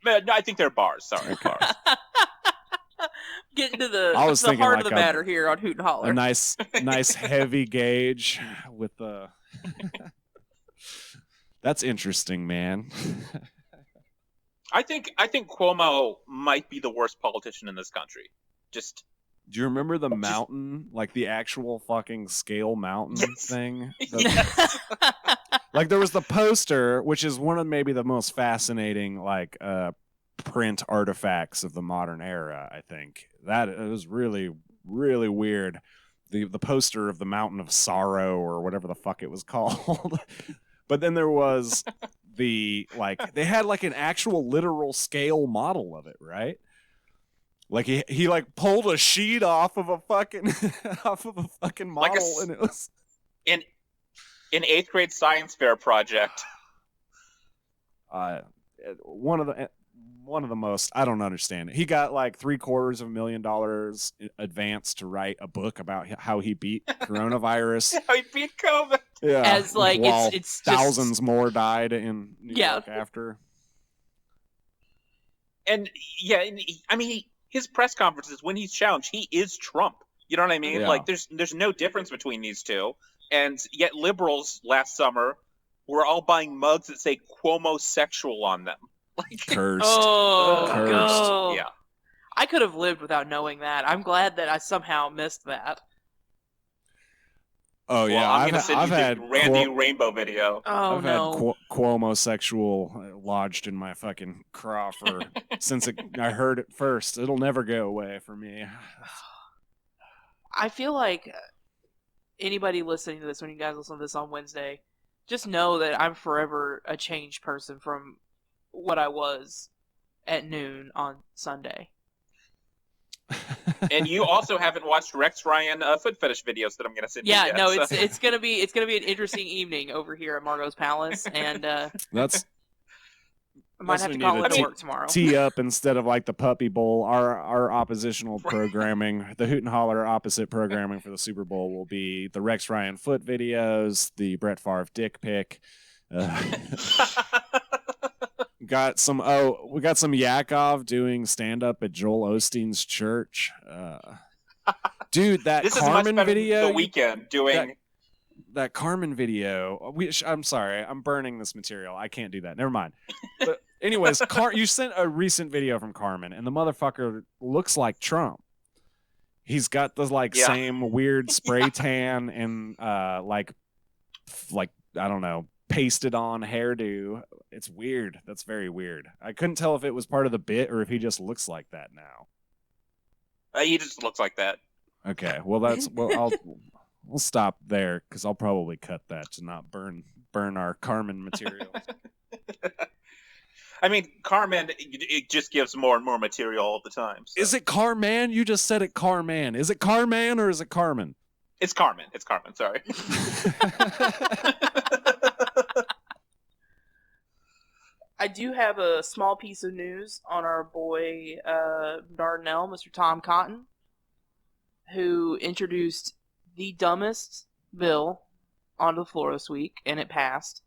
A: No, I think they're bars. Sorry, bars.
C: Getting to the
B: thinking
C: heart
B: like
C: of the matter here on Hoot and Holler.
B: A nice heavy gauge with the. That's interesting, man.
A: I think Cuomo might be the worst politician in this country. Just.
B: Do you remember the mountain, like the actual fucking scale mountain thing?
A: Yes.
B: Like there was the poster, which is one of maybe the most fascinating like print artifacts of the modern era. I think that it was really, really weird. The poster of the Mountain of Sorrow or whatever the fuck it was called. But then there was they had like an actual literal scale model of it, right? Like he like pulled a sheet off of a fucking model, and it was
A: An 8th grade science fair project.
B: One of the most, I don't understand it. He got like $750,000 advance to write a book about how he beat coronavirus.
A: How he beat COVID.
B: Yeah,
C: As like
B: while
C: it's
B: thousands
C: just,
B: more died in New York after.
A: And yeah, I mean, his press conferences when he's challenged, he is Trump. You know what I mean?
B: Yeah.
A: Like, there's no difference between these two. And yet, liberals last summer were all buying mugs that say "Cuomo-sexual" on them. Like,
B: Cursed.
C: oh,
B: Cursed.
C: God.
A: Yeah.
C: I could have lived without knowing that. I'm glad that I somehow missed that.
B: Oh yeah,
A: well, I'm gonna send you the Randy Rainbow video.
C: Oh
B: I've
C: no.
B: had Cuomo-sexual lodged in my fucking craw since I heard it first. It'll never go away for me.
C: I feel like anybody listening to this, when you guys listen to this on Wednesday, just know that I'm forever a changed person from what I was at noon on Sunday.
A: And you also haven't watched Rex Ryan foot fetish videos that I'm gonna send you yet.
C: No,
A: so.
C: it's gonna be an interesting evening over here at Margot's Palace, and
B: That's
C: I might have to call it to work tomorrow.
B: Tee up instead of like the Puppy Bowl. Our oppositional programming, the Hoot and Holler opposite programming for the Super Bowl will be the Rex Ryan foot videos, the Brett Favre dick pic. We got some Yakov doing stand up at Joel Osteen's church. Dude, that
A: this
B: Carmen
A: is much better
B: video.
A: Than the Weekend doing
B: that Carmen video. I'm sorry, I'm burning this material. I can't do that. Never mind. But anyways, you sent a recent video from Carmen, and the motherfucker looks like Trump. He's got the same weird spray tan and like I don't know, pasted on hairdo. It's weird. That's very weird. I couldn't tell if it was part of the bit or if he just looks like that now.
A: He just looks like that.
B: Okay, well we'll stop there because I'll probably cut that to not burn our Carmen material.
A: I mean, Carmen, it just gives more and more material all the time. So.
B: Is it Carman? You just said it Carman. Is it Carman or is it Carmen?
A: It's Carmen. It's Carmen. Sorry.
C: I do have a small piece of news on our boy Dardanelle, Mr. Tom Cotton, who introduced the dumbest bill onto the floor this week, and it passed.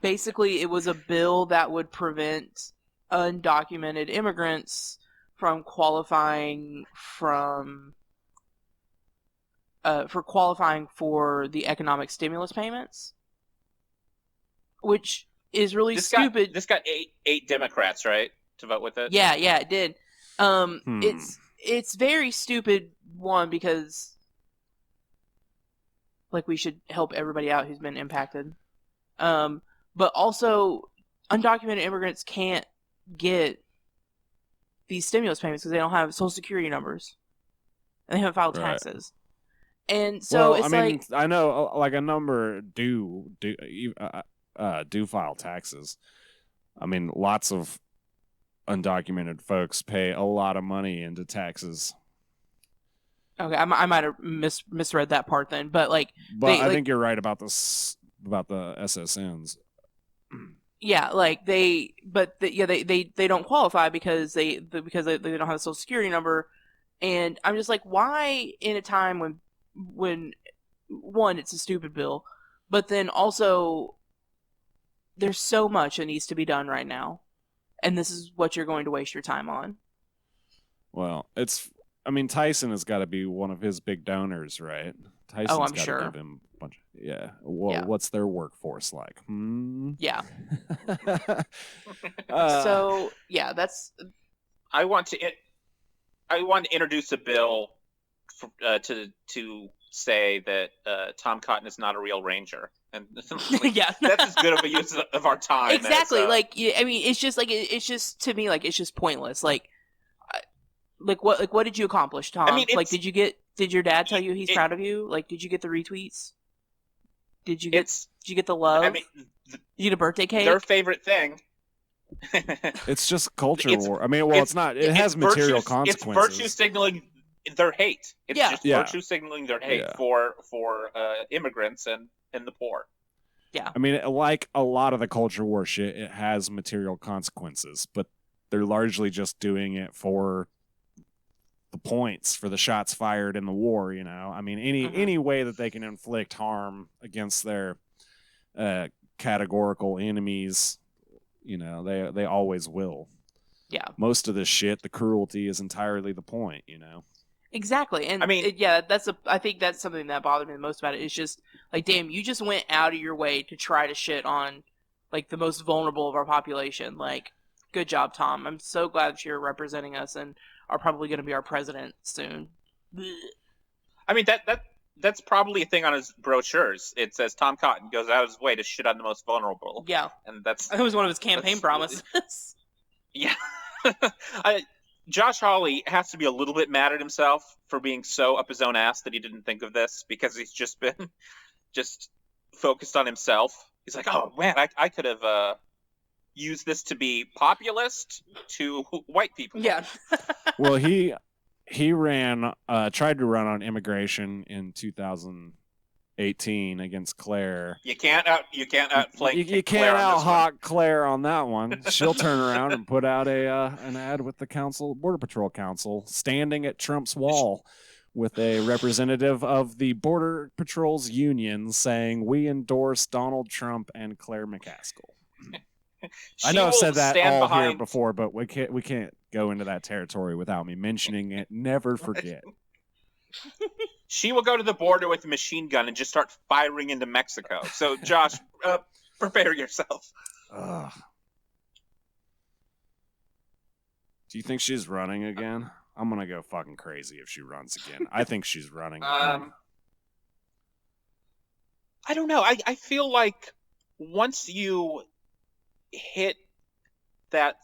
C: Basically, it was a bill that would prevent undocumented immigrants from qualifying for the economic stimulus payments. Which is really stupid.
A: This got eight Democrats, right, to vote with it?
C: Yeah, it did. It's very stupid, one, because like we should help everybody out who's been impacted. But also undocumented immigrants can't get these stimulus payments because they don't have Social Security numbers. And they haven't filed taxes. And so
B: I know like a number do file taxes. I mean, lots of undocumented folks pay a lot of money into taxes.
C: Okay, I might have misread that part then, but I
B: think you're right about this about the SSNs.
C: Yeah, they don't qualify because they don't have a Social Security number, and I'm just like, why in a time when one, it's a stupid bill, but then also there's so much that needs to be done right now, and this is what you're going to waste your time on.
B: Well, Tyson has got to be one of his big donors, right? Tyson's
C: I'm
B: got
C: sure.
B: to give him a bunch. Yeah. Well, what's their workforce like?
C: Yeah.
B: So
C: yeah, that's.
A: I want to introduce a bill to say that Tom Cotton is not a real ranger, and
C: yeah,
A: that's as good of a use of our time.
C: Exactly. It's just it's just to me it's just pointless. What did you accomplish, Tom? Did your dad tell you he's proud of you? Did you get the retweets? Did you get the love? Did you get a birthday cake?
A: Their favorite thing.
B: It's just culture war. It's not. It has material consequences.
A: their hate. It's
C: Yeah.
A: just
B: Yeah.
A: virtue signaling their hate
B: Yeah.
A: for immigrants and the poor.
C: Yeah.
B: I mean, like a lot of the culture war shit, it has material consequences, but they're largely just doing it for the points, for the shots fired in the war. You know, I mean, any way that they can inflict harm against their categorical enemies, you know, they always will.
C: Yeah.
B: Most of this shit, the cruelty is entirely the point. You know.
C: Exactly, and
A: I mean-
C: I think that's something that bothered me the most about it. It's just like, damn, you just went out of your way to try to shit on like the most vulnerable of our population. Like, good job, Tom. I'm so glad that you're representing us and are probably going to be our president soon. Blech.
A: I mean, that's probably a thing on his brochures. It says Tom Cotton goes out of his way to shit on the most vulnerable.
C: Yeah,
A: And that's
C: that was one of his campaign promises.
A: yeah. Josh Hawley has to be a little bit mad at himself for being so up his own ass that he didn't think of this, because he's just been just focused on himself. He's like, oh man, I could have used this to be populist to white people.
C: Yeah.
B: Well, he ran tried to run on immigration in 2018 against Claire.
A: You can't outflank.
B: You
A: Claire
B: can't
A: on this one.
B: out-hawk Claire on that one. She'll turn around and put out an ad with the Border Patrol Council, standing at Trump's wall with a representative of the Border Patrol's union saying, "We endorse Donald Trump and Claire McCaskill." I know I've said that all here before, but we can't go into that territory without me mentioning it. Never forget.
A: She will go to the border with a machine gun and just start firing into Mexico. So, Josh, prepare yourself.
B: Ugh. Do you think she's running again? I'm gonna go fucking crazy if she runs again. I think she's running again.
A: I don't know. I feel like once you hit that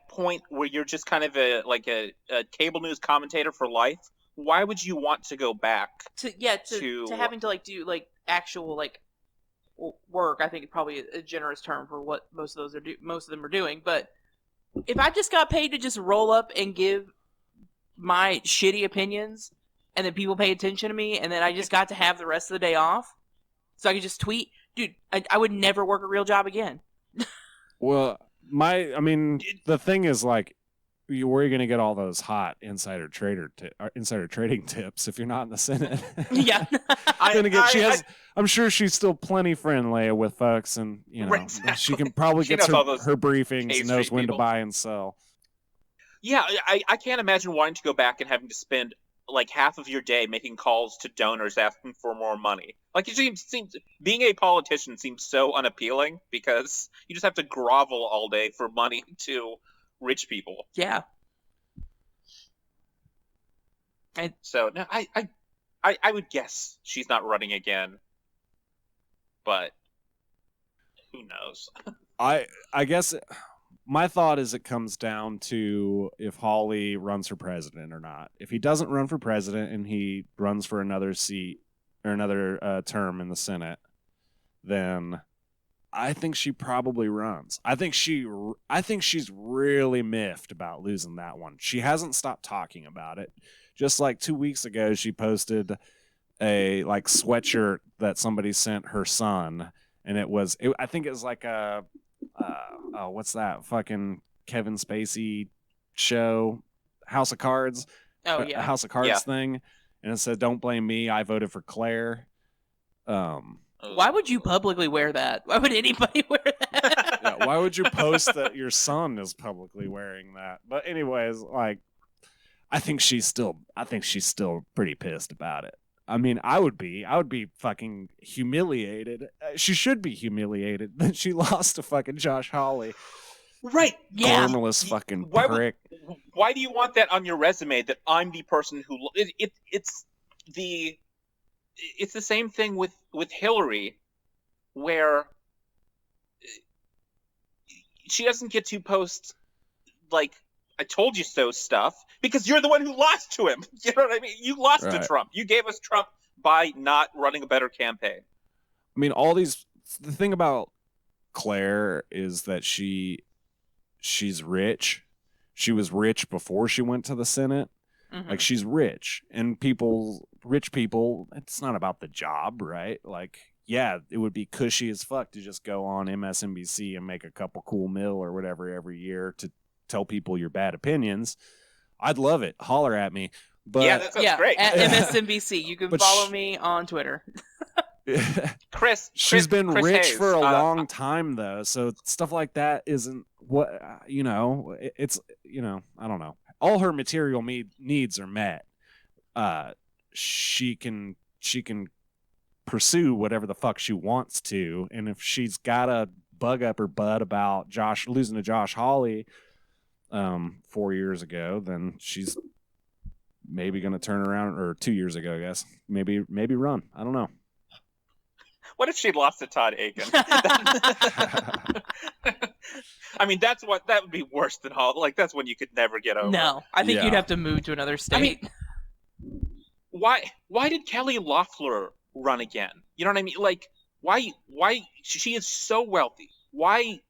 A: point where you're just kind of a cable news commentator for life, why would you want to go back
C: to having to like do like actual like work? I think it's probably a generous term for what most of them are doing. But if I just got paid to just roll up and give my shitty opinions, and then people pay attention to me, and then I just got to have the rest of the day off, so I could just tweet, dude, I would never work a real job again.
B: Well, the thing is, like, where are you going to get all those hot insider trading tips if you're not in the Senate?
C: Yeah.
B: I'm sure she's still plenty friendly with folks, and you know,
A: Exactly.
B: she can probably get her briefings and knows when
A: people
B: to buy and sell.
A: Yeah, I can't imagine wanting to go back and having to spend like half of your day making calls to donors asking for more money. Like, it seems being a politician seems so unappealing because you just have to grovel all day for money to rich people.
C: Yeah.
A: So no, I would guess she's not running again, but who knows?
B: I guess my thought is it comes down to if Hawley runs for president or not. If he doesn't run for president and he runs for another seat or another term in the Senate, then I think she probably runs. I think she's really miffed about losing that one. She hasn't stopped talking about it. Just like 2 weeks ago, she posted a like sweatshirt that somebody sent her son, and I think it was like a what's that fucking Kevin Spacey show, House of Cards?
C: Oh yeah,
B: House of Cards thing, and it said, "Don't blame me, I voted for Claire."
C: Why would you publicly wear that? Why would anybody wear that?
B: Yeah, why would you post that your son is publicly wearing that? But anyways, like, I think she's still pretty pissed about it. I mean, I would be fucking humiliated. She should be humiliated that she lost to fucking Josh Hawley.
A: Right. Yeah.
B: Harmless fucking prick.
A: Why do you want that on your resume that I'm the person who it's the same thing with Hillary, where she doesn't get to post like "I told you so" stuff because you're the one who lost to him. You know what I mean? You lost to Trump. You gave us Trump by not running a better campaign.
B: I mean, the thing about Claire is that she's rich. She was rich before she went to the Senate.
C: Mhm.
B: Like, she's rich, and rich people, it's not about the job, right? Like, yeah, it would be cushy as fuck to just go on MSNBC and make a couple cool mil or whatever every year to tell people your bad opinions. I'd love it. Holler at me. But
A: Yeah, that sounds great.
C: At MSNBC. You can
B: But
C: follow me on Twitter.
B: she's been
A: Chris
B: rich
A: Hayes,
B: for a long time, though, so stuff like that isn't what it's I don't know. All her material needs are met. She can pursue whatever the fuck she wants to, and if she's got a bug up her butt about losing to Josh Hawley 4 years ago, then she's maybe gonna turn around, or 2 years ago, I guess. Maybe run. I don't know.
A: What if she lost to Todd Aiken? I mean, that would be worse than Hall. Like, that's when you could never get over.
C: No, I think
B: Yeah.
C: you'd have to move to another state.
A: I mean, why did Kelly Loeffler run again? You know what I mean? Like, why she is so wealthy. Why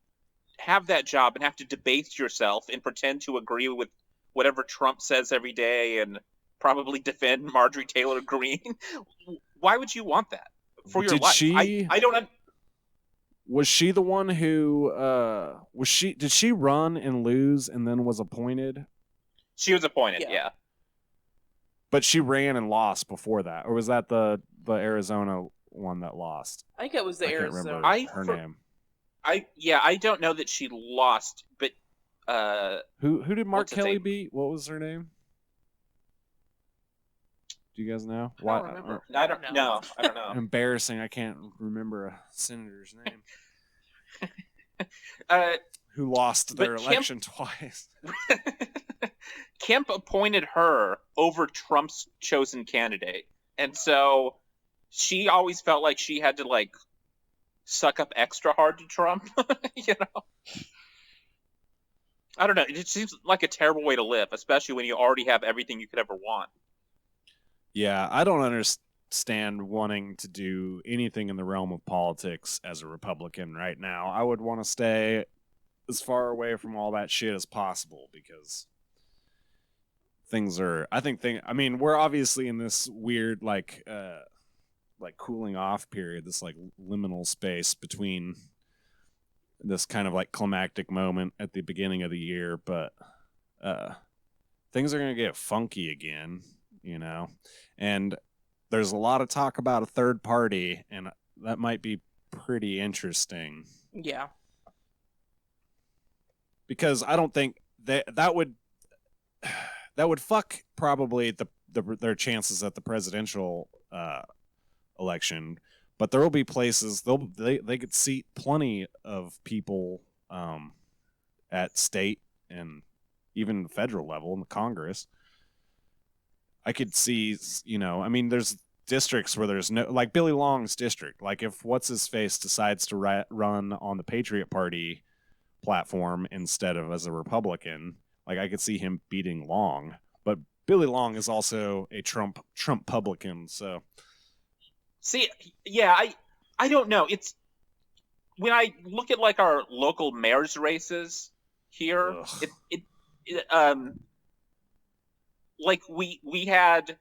A: have that job and have to debase yourself and pretend to agree with whatever Trump says every day and probably defend Marjorie Taylor Greene? Why would you want that for your life? I don't.
B: Was she the one who did she run and lose and then was appointed?
A: She was appointed, yeah.
B: But she ran and lost before that, or was that the Arizona one that lost?
C: I think it was the
B: I can't
C: Arizona.
B: remember her name.
A: I don't know that she lost, but
B: who did Mark
A: what's his
B: Kelly
A: name?
B: beat? What was her name? Do you guys know?
C: I don't remember.
A: I don't know.
B: Embarrassing. I can't remember a senator's name. Who lost their election twice.
A: Kemp appointed her over Trump's chosen candidate. And so she always felt like she had to, like, suck up extra hard to Trump, you know? I don't know. It seems like a terrible way to live, especially when you already have everything you could ever want.
B: Yeah, I don't understand wanting to do anything in the realm of politics as a Republican right now. I would want to stay as far away from all that shit as possible, because I mean, we're obviously in this weird like cooling off period, this like liminal space between this kind of like climactic moment at the beginning of the year, but things are going to get funky again, you know. And there's a lot of talk about a third party, and that might be pretty interesting.
C: Yeah.
B: Because I don't think that would fuck probably their chances at the presidential election. But there will be places they could seat plenty of people at state and even federal level in the Congress. I could see, I mean, there's districts where there's no, like Billy Long's district. Like, if what's his face decides to run on the Patriot Party platform instead of as a Republican, like, I could see him beating Long. But Billy Long is also a Trump publican, so.
A: See, yeah, I don't know. It's when I look at like our local mayor's races here, like we had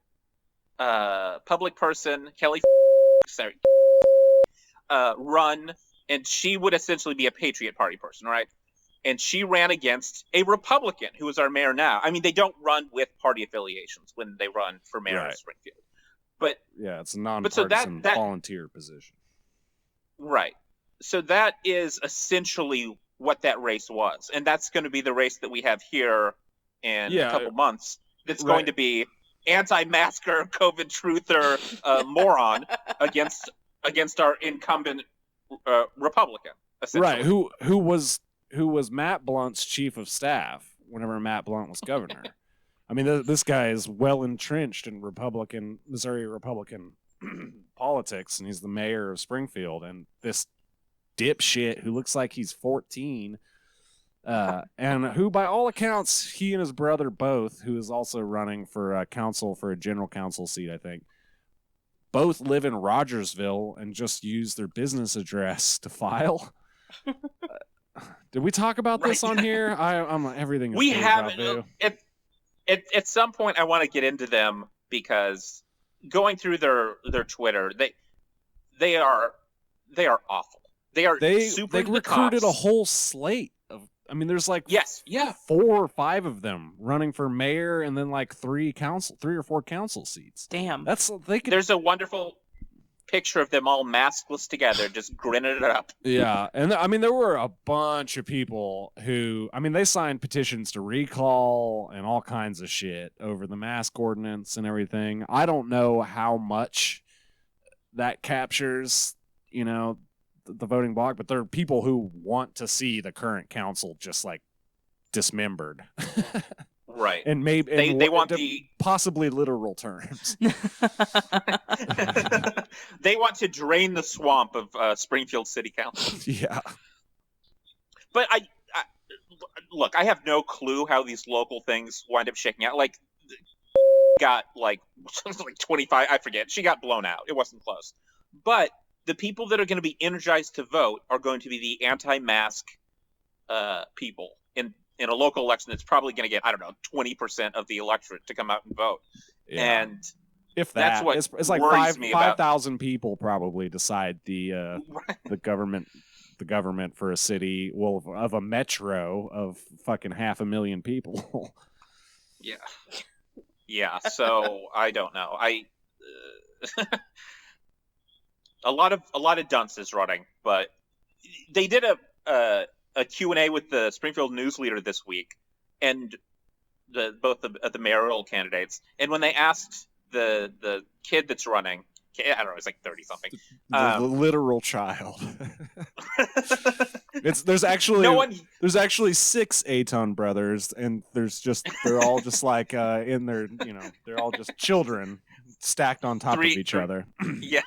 A: public person Kelly run, and she would essentially be a Patriot Party person, right? And she ran against a Republican who is our mayor now. I mean, they don't run with party affiliations when they run for mayor of Springfield. But
B: yeah, it's a nonpartisan volunteer position.
A: Right. So that is essentially what that race was. And that's going to be the race that we have here in a couple months. That's going to be anti-masker, COVID truther moron against our incumbent Republican, essentially.
B: Right, who was Matt Blunt's chief of staff whenever Matt Blunt was governor. I mean, this guy is well entrenched in Missouri Republican politics, and he's the mayor of Springfield. And this dipshit who looks like he's 14, and who, by all accounts, he and his brother both, who is also running for council for a general council seat, I think, both live in Rogersville and just use their business address to file. Did we talk about this on here? I'm everything.
A: We haven't. At some point, I want to get into them because going through their Twitter, they are awful. They are super.
B: They
A: into the
B: recruited a
A: cops.
B: whole slate of. I mean, there's like
A: Yes, yeah.
B: 4 or 5 of them running for mayor, and then like 3 or 4 council seats.
C: Damn.
A: There's a wonderful picture of them all maskless together, just grinning it up.
B: Yeah, and I mean, there were a bunch of people who, I mean, they signed petitions to recall and all kinds of shit over the mask ordinance and everything. I don't know how much that captures, the voting bloc, but there are people who want to see the current council just like dismembered.
A: Right.
B: And maybe
A: they want the
B: possibly literal terms.
A: They want to drain the swamp of Springfield City Council.
B: Yeah.
A: But I look, I have no clue how these local things wind up shaking out. Like, got like 25, I forget. She got blown out. It wasn't close. But the people that are going to be energized to vote are going to be the anti-mask people in a local election that's probably going to get, I don't know, 20% of the electorate to come out and vote.
B: Yeah.
A: And
B: if that,
A: that's what
B: it's like
A: worries me about.
B: 5,000 people probably decide the government for a city, well, of a metro of fucking 500,000 people.
A: Yeah. Yeah, so I don't know. A lot of dunces running, but they did a Q&A with the Springfield news leader this week, and both the mayoral candidates. And when they asked the kid that's running, I don't know, it's like 30 something,
B: the literal child. There's actually 6 Aton brothers, and they're all just like in their, they're all just children stacked on top of each other.
A: Yeah.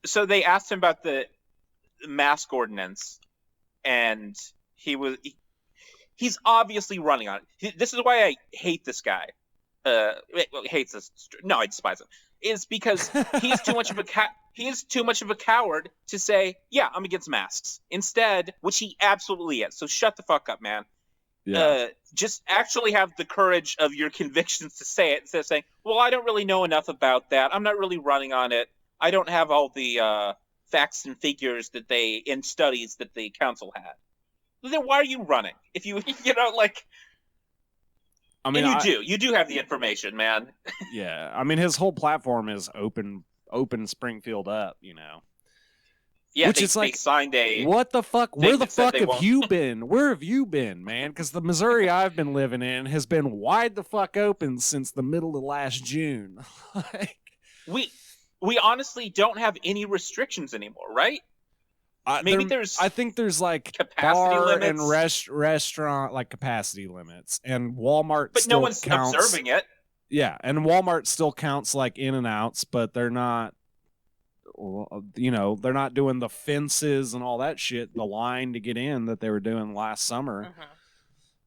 A: So they asked him about the mask ordinance, and he's obviously running on it. This is why I hate this guy. Hates this. No, I despise him. Is because he's too much of a coward to say, yeah, I'm against masks. Instead, which he absolutely is. So shut the fuck up, man. Yeah. Just actually have the courage of your convictions to say it instead of saying, well, I don't really know enough about that. I'm not really running on it. I don't have all the facts and figures in studies that the council had. Then why are you running? If you, I mean, and you do have the information, man.
B: Yeah. I mean, his whole platform is open Springfield up,
A: Yeah,
B: which is like,
A: they signed a.
B: What the fuck? Where the fuck have you been? Where have you been, man? Because the Missouri I've been living in has been wide the fuck open since the middle of last June.
A: We honestly don't have any restrictions anymore, right?
B: I think there's like
A: capacity
B: bar
A: limits
B: and restaurant like capacity limits, and Walmart.
A: But no one's observing it.
B: Yeah, and Walmart still counts like in and outs, but they're not. They're not doing the fences and all that shit, the line to get in that they were doing last summer.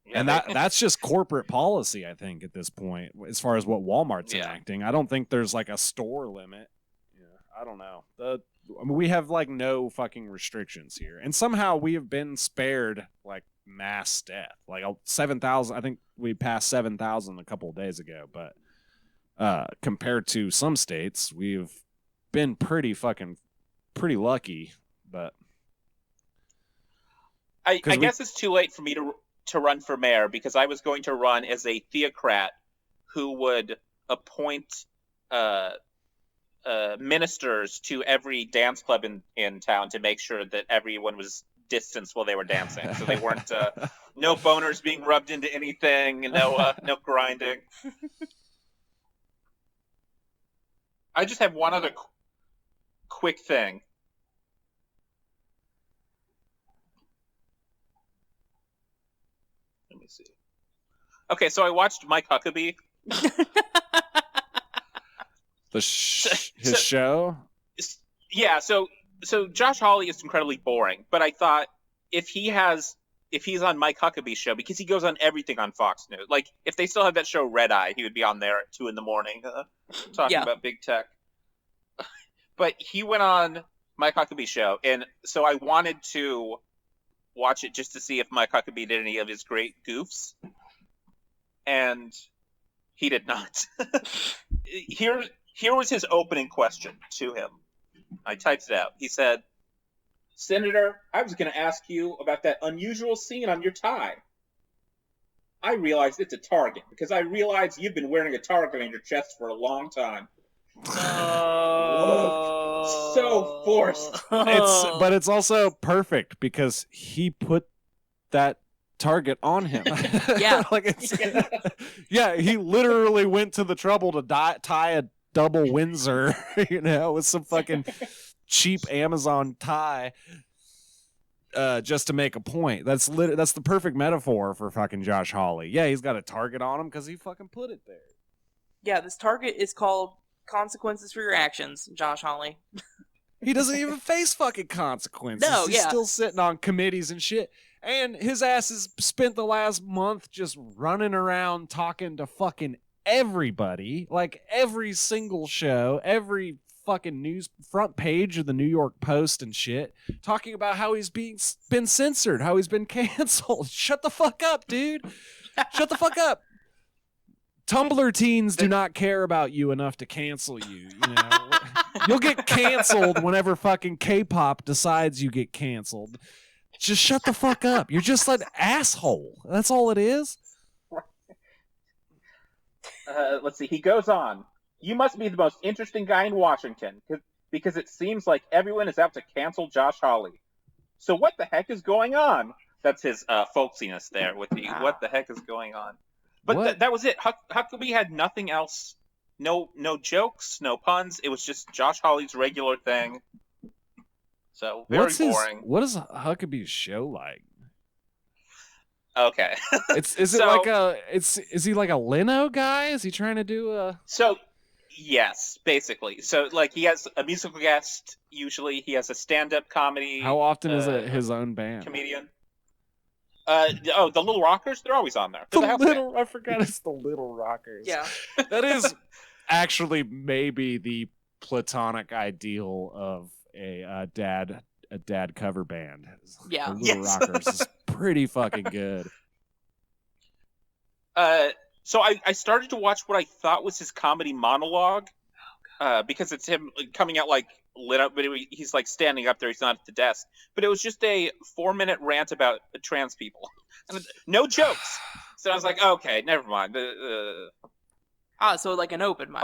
B: Yeah, and that's just corporate policy, I think, at this point, as far as what Walmart's enacting. I don't think there's like a store limit. I don't know. We have like no fucking restrictions here, and somehow we have been spared like mass death, like 7,000. I think we passed 7,000 a couple of days ago, but compared to some states, we've been pretty lucky. But
A: I guess it's too late for me to run for mayor, because I was going to run as a theocrat who would appoint ministers to every dance club in town to make sure that everyone was distanced while they were dancing, so they weren't no boners being rubbed into anything, and no grinding. I just have one other quick thing. Let me see. Okay, so I watched Mike Huckabee.
B: His show?
A: Yeah, so Josh Hawley is incredibly boring, but I thought if he's on Mike Huckabee's show, because he goes on everything on Fox News, like if they still have that show Red Eye, he would be on there at 2 a.m. talking about big tech. But he went on Mike Huckabee's show, and so I wanted to watch it just to see if Mike Huckabee did any of his great goofs, and he did not. Here was his opening question to him. I typed it out. He said, "Senator, I was going to ask you about that unusual scene on your tie. I realized it's a target because I realized you've been wearing a target on your chest for a long time." So forced.
B: But it's also perfect because he put that target on him.
C: Yeah.
B: Yeah, he literally went to the trouble to tie a double Windsor, with some fucking cheap Amazon tie. Just to make a point. That's the perfect metaphor for fucking Josh Hawley. Yeah, he's got a target on him because he fucking put it there.
C: Yeah, this target is called consequences for your actions, Josh Hawley.
B: He doesn't even face fucking consequences.
C: No,
B: He's still sitting on committees and shit. And his ass has spent the last month just running around talking to fucking everybody. Like every single show, every fucking news front page of the New York Post and shit, talking about how he's been censored, how he's been canceled. Shut the fuck up, dude. Shut the fuck up. Tumblr teens do not care about you enough to cancel you. You'll get canceled whenever fucking K-pop decides you get canceled. Just shut the fuck up. You're just an asshole. That's all it is.
A: Let's see. He goes on. "You must be the most interesting guy in Washington because it seems like everyone is out to cancel Josh Hawley. So what the heck is going on?" That's his folksiness there with the what the heck is going on. But that was it. Huckabee had nothing else. No jokes, no puns. It was just Josh Hawley's regular thing. So very boring.
B: What is Huckabee's show like?
A: Okay.
B: Is he like a Leno guy? Is he trying to do a?
A: So yes, basically. So like he has a musical guest. Usually he has a stand-up comedy.
B: How often is it his own band?
A: Comedian. The Little Rockers, they're always on there.
B: I forgot it's the Little Rockers.
C: Yeah.
B: That is actually maybe the platonic ideal of a dad cover band.
C: Yeah.
B: The Little Rockers is pretty fucking good.
A: So I started to watch what I thought was his comedy monologue, because it's him coming out like lit up, but he's like standing up there. He's not at the desk, but it was just a 4-minute rant about trans people, and no jokes. So I was like, okay, never mind.
C: So like an open mic.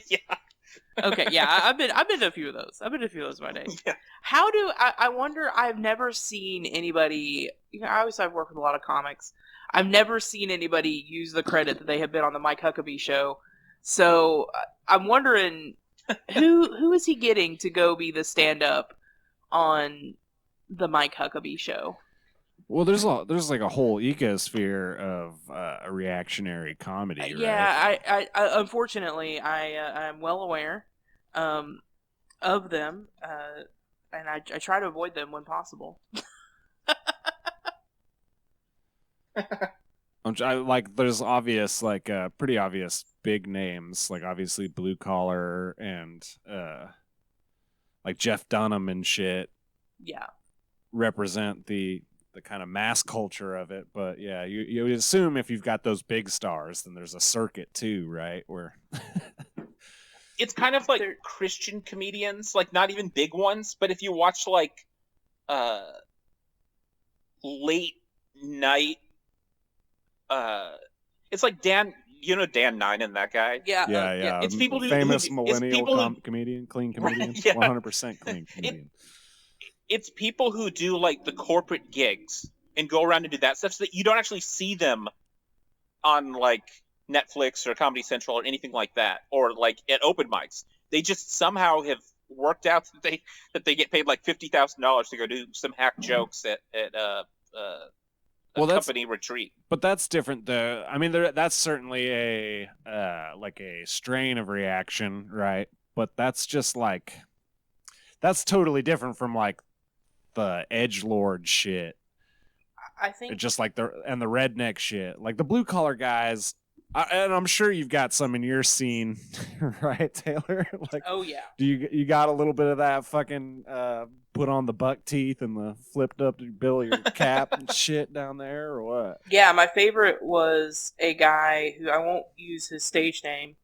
A: Yeah.
C: Okay, yeah, I've been to a few of those. In my day.
A: Yeah.
C: How do I wonder? I've never seen anybody. I've worked with a lot of comics. I've never seen anybody use the credit that they have been on the Mike Huckabee show. So I'm wondering who is he getting to go be the stand-up on the Mike Huckabee show?
B: Well, there's like a whole ecosphere of a reactionary comedy. Right?
C: Yeah, I unfortunately I'm well aware of them, and I try to avoid them when possible.
B: There's obvious, pretty obvious big names, like obviously Blue Collar and like Jeff Dunham and shit.
C: Yeah,
B: represent the kind of mass culture of it, but yeah, you would assume if you've got those big stars, then there's a circuit too, right? Where
A: it's kind of like Christian comedians, like not even big ones, but if you watch like late night, it's like Dan, Dan Nine and that guy.
B: Yeah.
A: It's people who
B: famous millennial comedian, clean comedian, 100% clean comedian.
A: It's people who do like the corporate gigs and go around and do that stuff, so that you don't actually see them on like Netflix or Comedy Central or anything like that, or like at open mics. They just somehow have worked out that they get paid like $50,000 to go do some hack jokes at a company retreat.
B: But that's different though. I mean, that's certainly a like a strain of reaction, right? But that's just like that's totally different from like the edgelord shit.
C: I think
B: just like the redneck shit. Like the blue collar guys And I'm sure you've got some in your scene, right, Taylor? Like,
C: Oh yeah.
B: do you got a little bit of that fucking put on the buck teeth and the flipped up bill of your cap and shit down there, or what?
C: Yeah, my favorite was a guy who I won't use his stage name.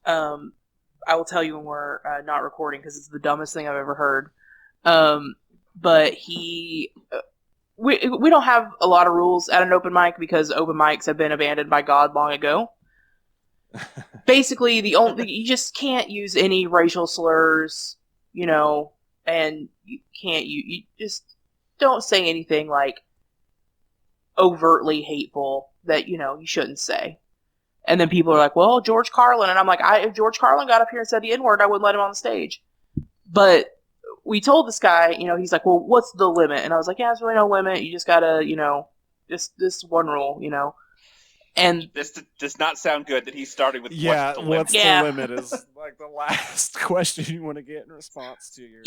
C: I will tell you when we're not recording because it's the dumbest thing I've ever heard. But we don't have a lot of rules at an open mic because open mics have been abandoned by God long ago. Basically, you just can't use any racial slurs, and you just don't say anything like overtly hateful that you shouldn't say. And then people are like, "Well, George Carlin," and I'm like, "If George Carlin got up here and said the N-word, I wouldn't let him on the stage." But we told this guy, he's like, "Well, what's the limit?" And I was like, "Yeah, there's really no limit. You just gotta, this one rule, And
A: This does not sound good that he's starting with
B: Yeah,
A: what's the limit?
B: the limit is like the last question you want to get in response to your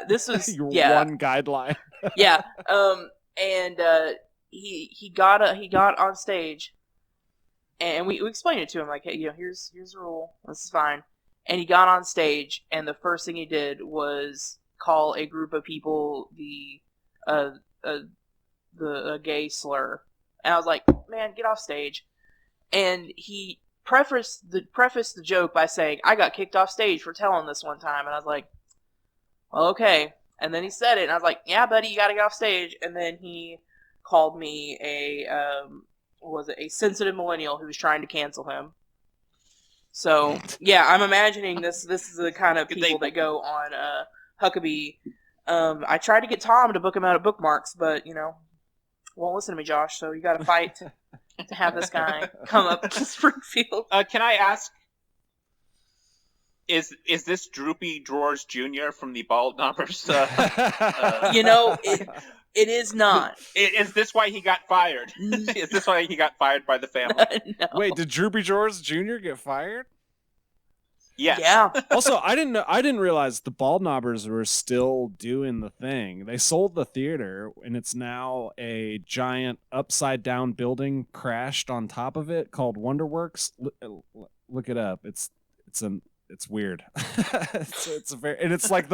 C: this was
B: your one guideline.
C: yeah. And he got on stage, and we explained it to him like, "Hey, here's the rule. This is fine." And he got on stage, and the first thing he did was call a group of people the gay slur, and I was like, "Man, get off stage!" And he prefaced the joke by saying, "I got kicked off stage for telling this one time," and I was like, well, "Okay." And then he said it, and I was like, "Yeah, buddy, you got to get off stage." And then he called me a sensitive millennial who was trying to cancel him. So yeah, I'm imagining this is the kind of people that go on Huckabee. I tried to get Tom to book him out at Bookmarks, but won't listen to me, Josh. So you got to fight to have this guy come up to Springfield.
A: Can I ask? Is this Droopy Drawers Jr. from the Bald Knobbers?
C: It is not.
A: Is this why he got fired? Is this why he got fired by the family?
C: No.
B: Wait, did Droopy Drawers Jr. get fired?
A: Yes.
C: Yeah.
B: Also, I didn't realize the Bald Knobbers were still doing the thing. They sold the theater, and it's now a giant upside down building crashed on top of it called Wonderworks. Look it up. It's weird. it's very, and it's like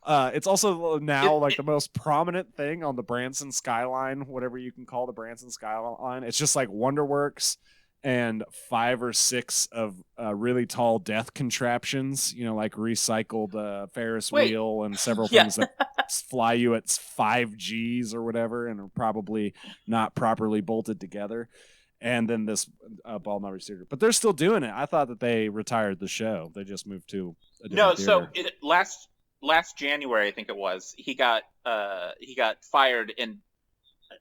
B: it's also now like the most prominent thing on the Branson skyline, whatever you can call the Branson skyline. It's just like Wonderworks and 5 or 6 of really tall death contraptions, like recycled Ferris wheel and several things that fly you at 5 Gs or whatever and are probably not properly bolted together. And then this Bald Knobbers Theater. But they're still doing it. I thought that they retired the show. They just moved to a different theater.
A: So last January, I think it was, he got fired, and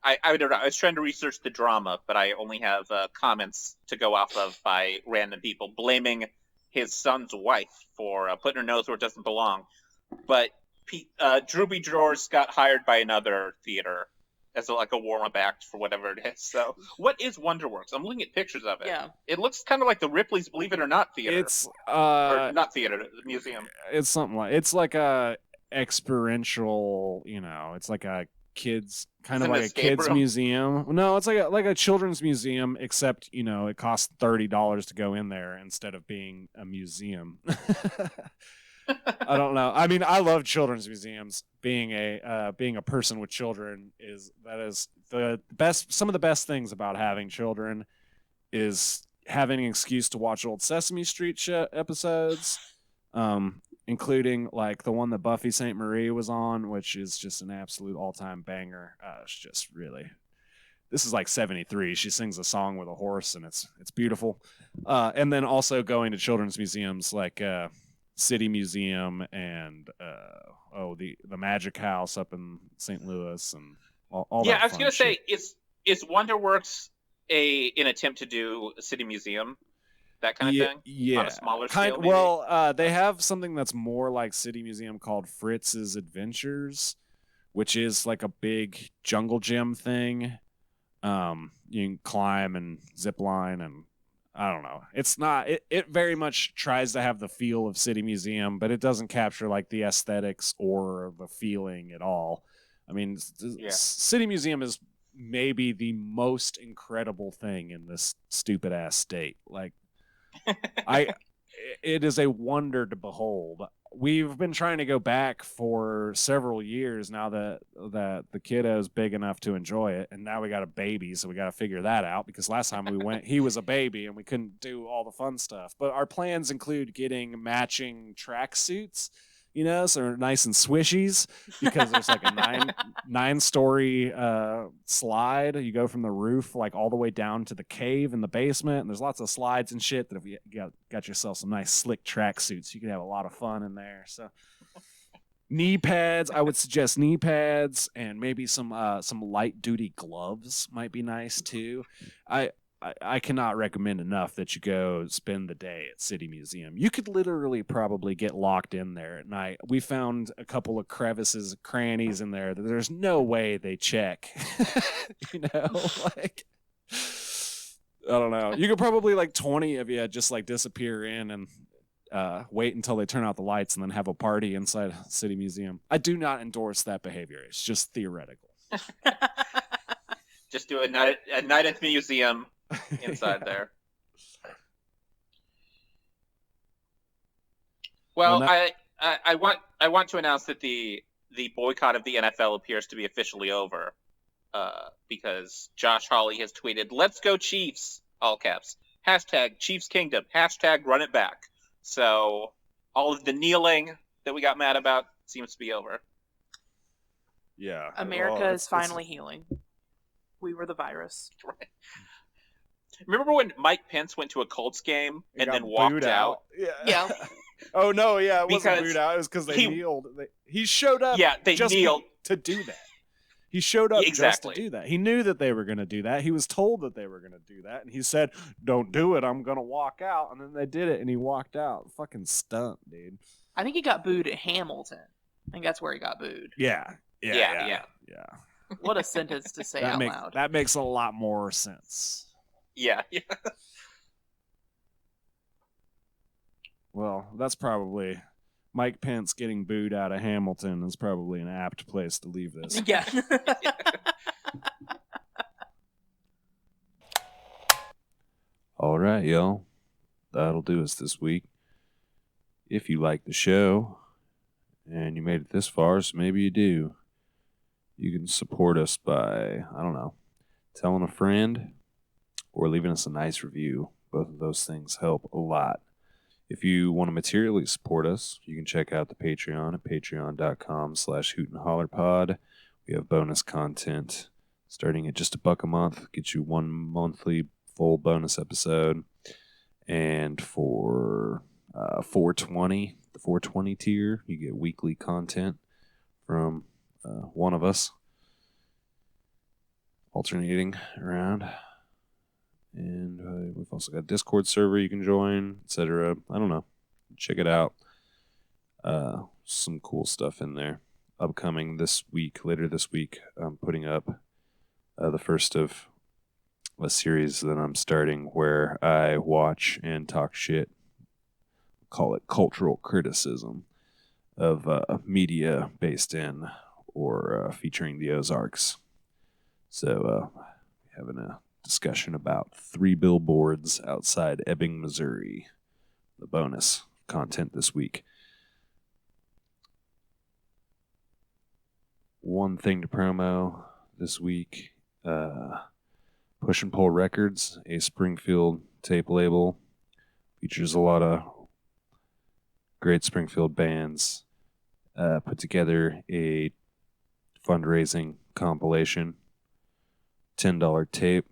A: I don't know. I was trying to research the drama, but I only have comments to go off of by random people blaming his son's wife for putting her nose where it doesn't belong. But Droopy Drawers got hired by another theater as a warm-up act for whatever it is. So, what is Wonderworks? I'm looking at pictures of it.
C: Yeah.
A: It looks kind of like the Ripley's Believe It or Not theater.
B: It's
A: or not theater, the museum.
B: It's something it's like a experiential, it's like a kids kind of like a kids museum. No, it's like a children's museum, except it costs $30 to go in there instead of being a museum. I don't know. I mean, I love children's museums. Being a person with children is the best. Some of the best things about having children is having an excuse to watch old Sesame Street episodes, including like the one that Buffy St. Marie was on, which is just an absolute all-time banger. It's just really. This is like 73. She sings a song with a horse, and it's beautiful. And then also going to children's museums like. City Museum and the Magic House up in St. Louis and all
A: yeah,
B: that.
A: I was gonna
B: shit.
A: say, is Wonderworks an attempt to do a City Museum, that kind of thing?
B: Yeah,
A: on a smaller scale. Maybe?
B: Well, they have something that's more like City Museum called Fritz's Adventures, which is like a big jungle gym thing. You can climb and zip line and. I don't know. It's not. It very much tries to have the feel of City Museum, but it doesn't capture like the aesthetics or the feeling at all. I mean, City Museum is maybe the most incredible thing in this stupid ass state. Like, it is a wonder to behold. We've been trying to go back for several years now that the kiddo is big enough to enjoy it, and now we got a baby, so we got to figure that out, because last time we went, he was a baby and we couldn't do all the fun stuff. But our plans include getting matching track suits, so they're nice and swishies, because there's like a nine-story slide. You go from the roof like all the way down to the cave in the basement, and there's lots of slides and shit that if you got yourself some nice slick track suits, you can have a lot of fun in there. So knee pads, I would suggest knee pads, and maybe some light duty gloves might be nice too. I cannot recommend enough that you go spend the day at City Museum. You could literally probably get locked in there at night. We found a couple of crevices, crannies in there that there's no way they check. Like, I don't know. You could probably, like, 20 of you just like disappear in and wait until they turn out the lights and then have a party inside City Museum. I do not endorse that behavior. It's just theoretical.
A: Just do a night at the museum inside there. Well, I want to announce that the boycott of the NFL appears to be officially over, because Josh Hawley has tweeted, "Let's go Chiefs!" all caps. # Chiefs Kingdom. # Run it back. So all of the kneeling that we got mad about seems to be over.
B: Yeah.
C: America is finally healing. We were the virus.
A: Right. Remember when Mike Pence went to a Colts game and then walked out?
C: Yeah.
B: Oh, no, yeah, it wasn't booed out. It was because they kneeled. He showed up
A: they kneeled
B: to do that. He showed up
A: exactly.
B: just to do that. He knew that they were going to do that. He was told that they were going to do that. And he said, "Don't do it. I'm going to walk out." And then they did it, and he walked out. Fucking stunt, dude.
C: I think he got booed at Hamilton. I think that's where he got booed.
B: Yeah.
C: What a sentence to say out loud.
B: That makes a lot more sense.
A: Yeah.
B: Well, that's probably Mike Pence getting booed out of Hamilton is probably an apt place to leave this.
C: Yeah.
B: All right, y'all. That'll do us this week. If you like the show and you made it this far, so maybe you do, you can support us by, I don't know, telling a friend or leaving us a nice review. Both of those things help a lot. If you want to materially support us, you can check out the Patreon at patreon.com/hootandhollerpod. We have bonus content starting at just $1 a month. Get you one monthly full bonus episode. And for $4.20, the $4.20 tier, you get weekly content from one of us alternating around. And we've also got a Discord server you can join, etc. I don't know. Check it out. Some cool stuff in there. Upcoming later this week, I'm putting up the first of a series that I'm starting where I watch and talk shit. Call it cultural criticism of media based in or featuring the Ozarks. So having a discussion about 3 billboards outside Ebbing, Missouri. The bonus content this week. One thing to promo this week. Push and Pull Records, a Springfield tape label. Features a lot of great Springfield bands. Put together a fundraising compilation. $10 tape.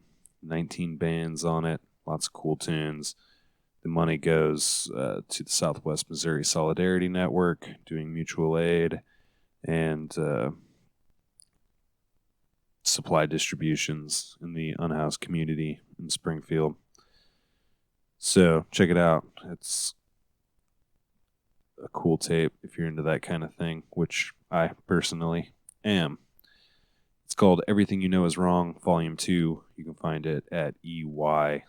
B: 19 bands on it, lots of cool tunes. The money goes to the Southwest Missouri Solidarity Network, doing mutual aid and supply distributions in the unhoused community in Springfield. So check it out. It's a cool tape if you're into that kind of thing, which I personally am. It's called Everything You Know Is Wrong, Volume 2. You can find it at EYIKW.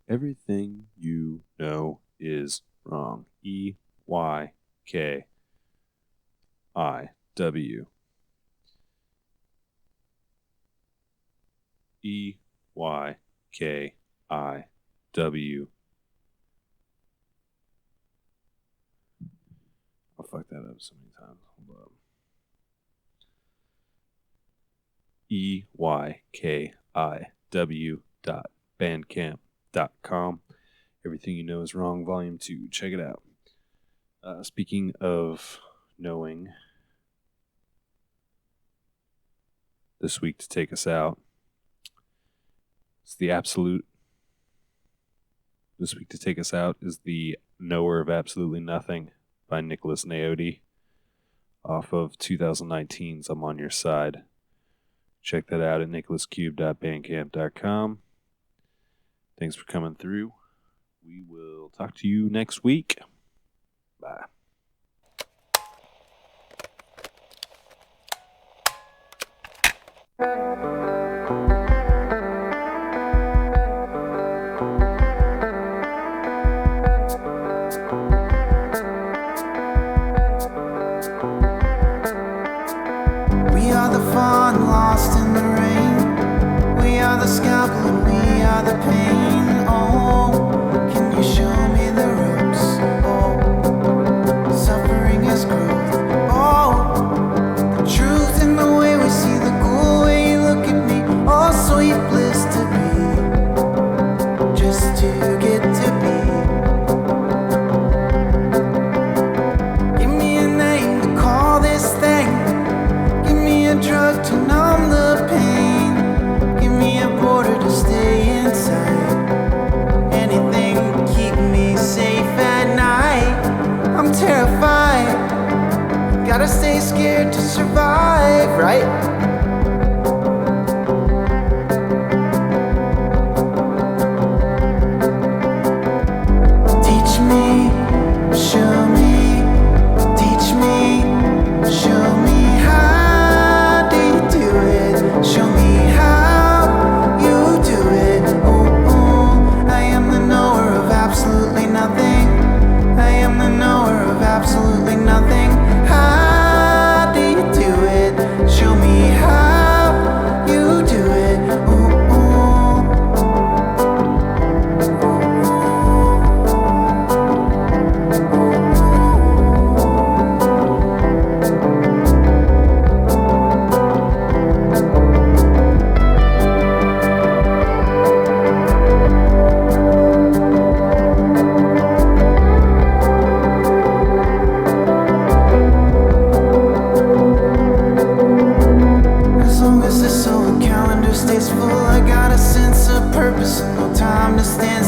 B: Everything You Know Is Wrong. EYKW. EYKIW. I'll fuck that up so many times. Hold up. EYKIW.bandcamp.com. Everything You Know Is Wrong, Volume 2. Check it out. Speaking of knowing, this week to take us out, it's the absolute. This week to take us out is the Knower of Absolutely Nothing by Nicholas Naodi off of 2019's I'm On Your Side. Check that out at nicholascube.bandcamp.com. Thanks for coming through. We will talk to you next week. Bye.
E: We are the fun lost in the rain. We are the scalpel and we are the pain. Oh, can you show me the ropes? Oh, suffering is growth. Oh, the truth in the way we see the cool way you look at me. Oh, sweet bliss to be, just to get to be. Give me a name to call this thing. Give me a drug to numb the pain. Give me a border to stay inside. Anything to keep me safe at night. I'm terrified. Gotta stay scared to survive, right? Teach me, show me, teach me, show me how do you do it? Show me how you do it. Oh, oh, I am the knower of absolutely nothing. I am the knower of absolutely nothing. How do you do it? Show me how you do it. Oh, oh. As long as this old calendar stays full, I got a sense of purpose and no time to stand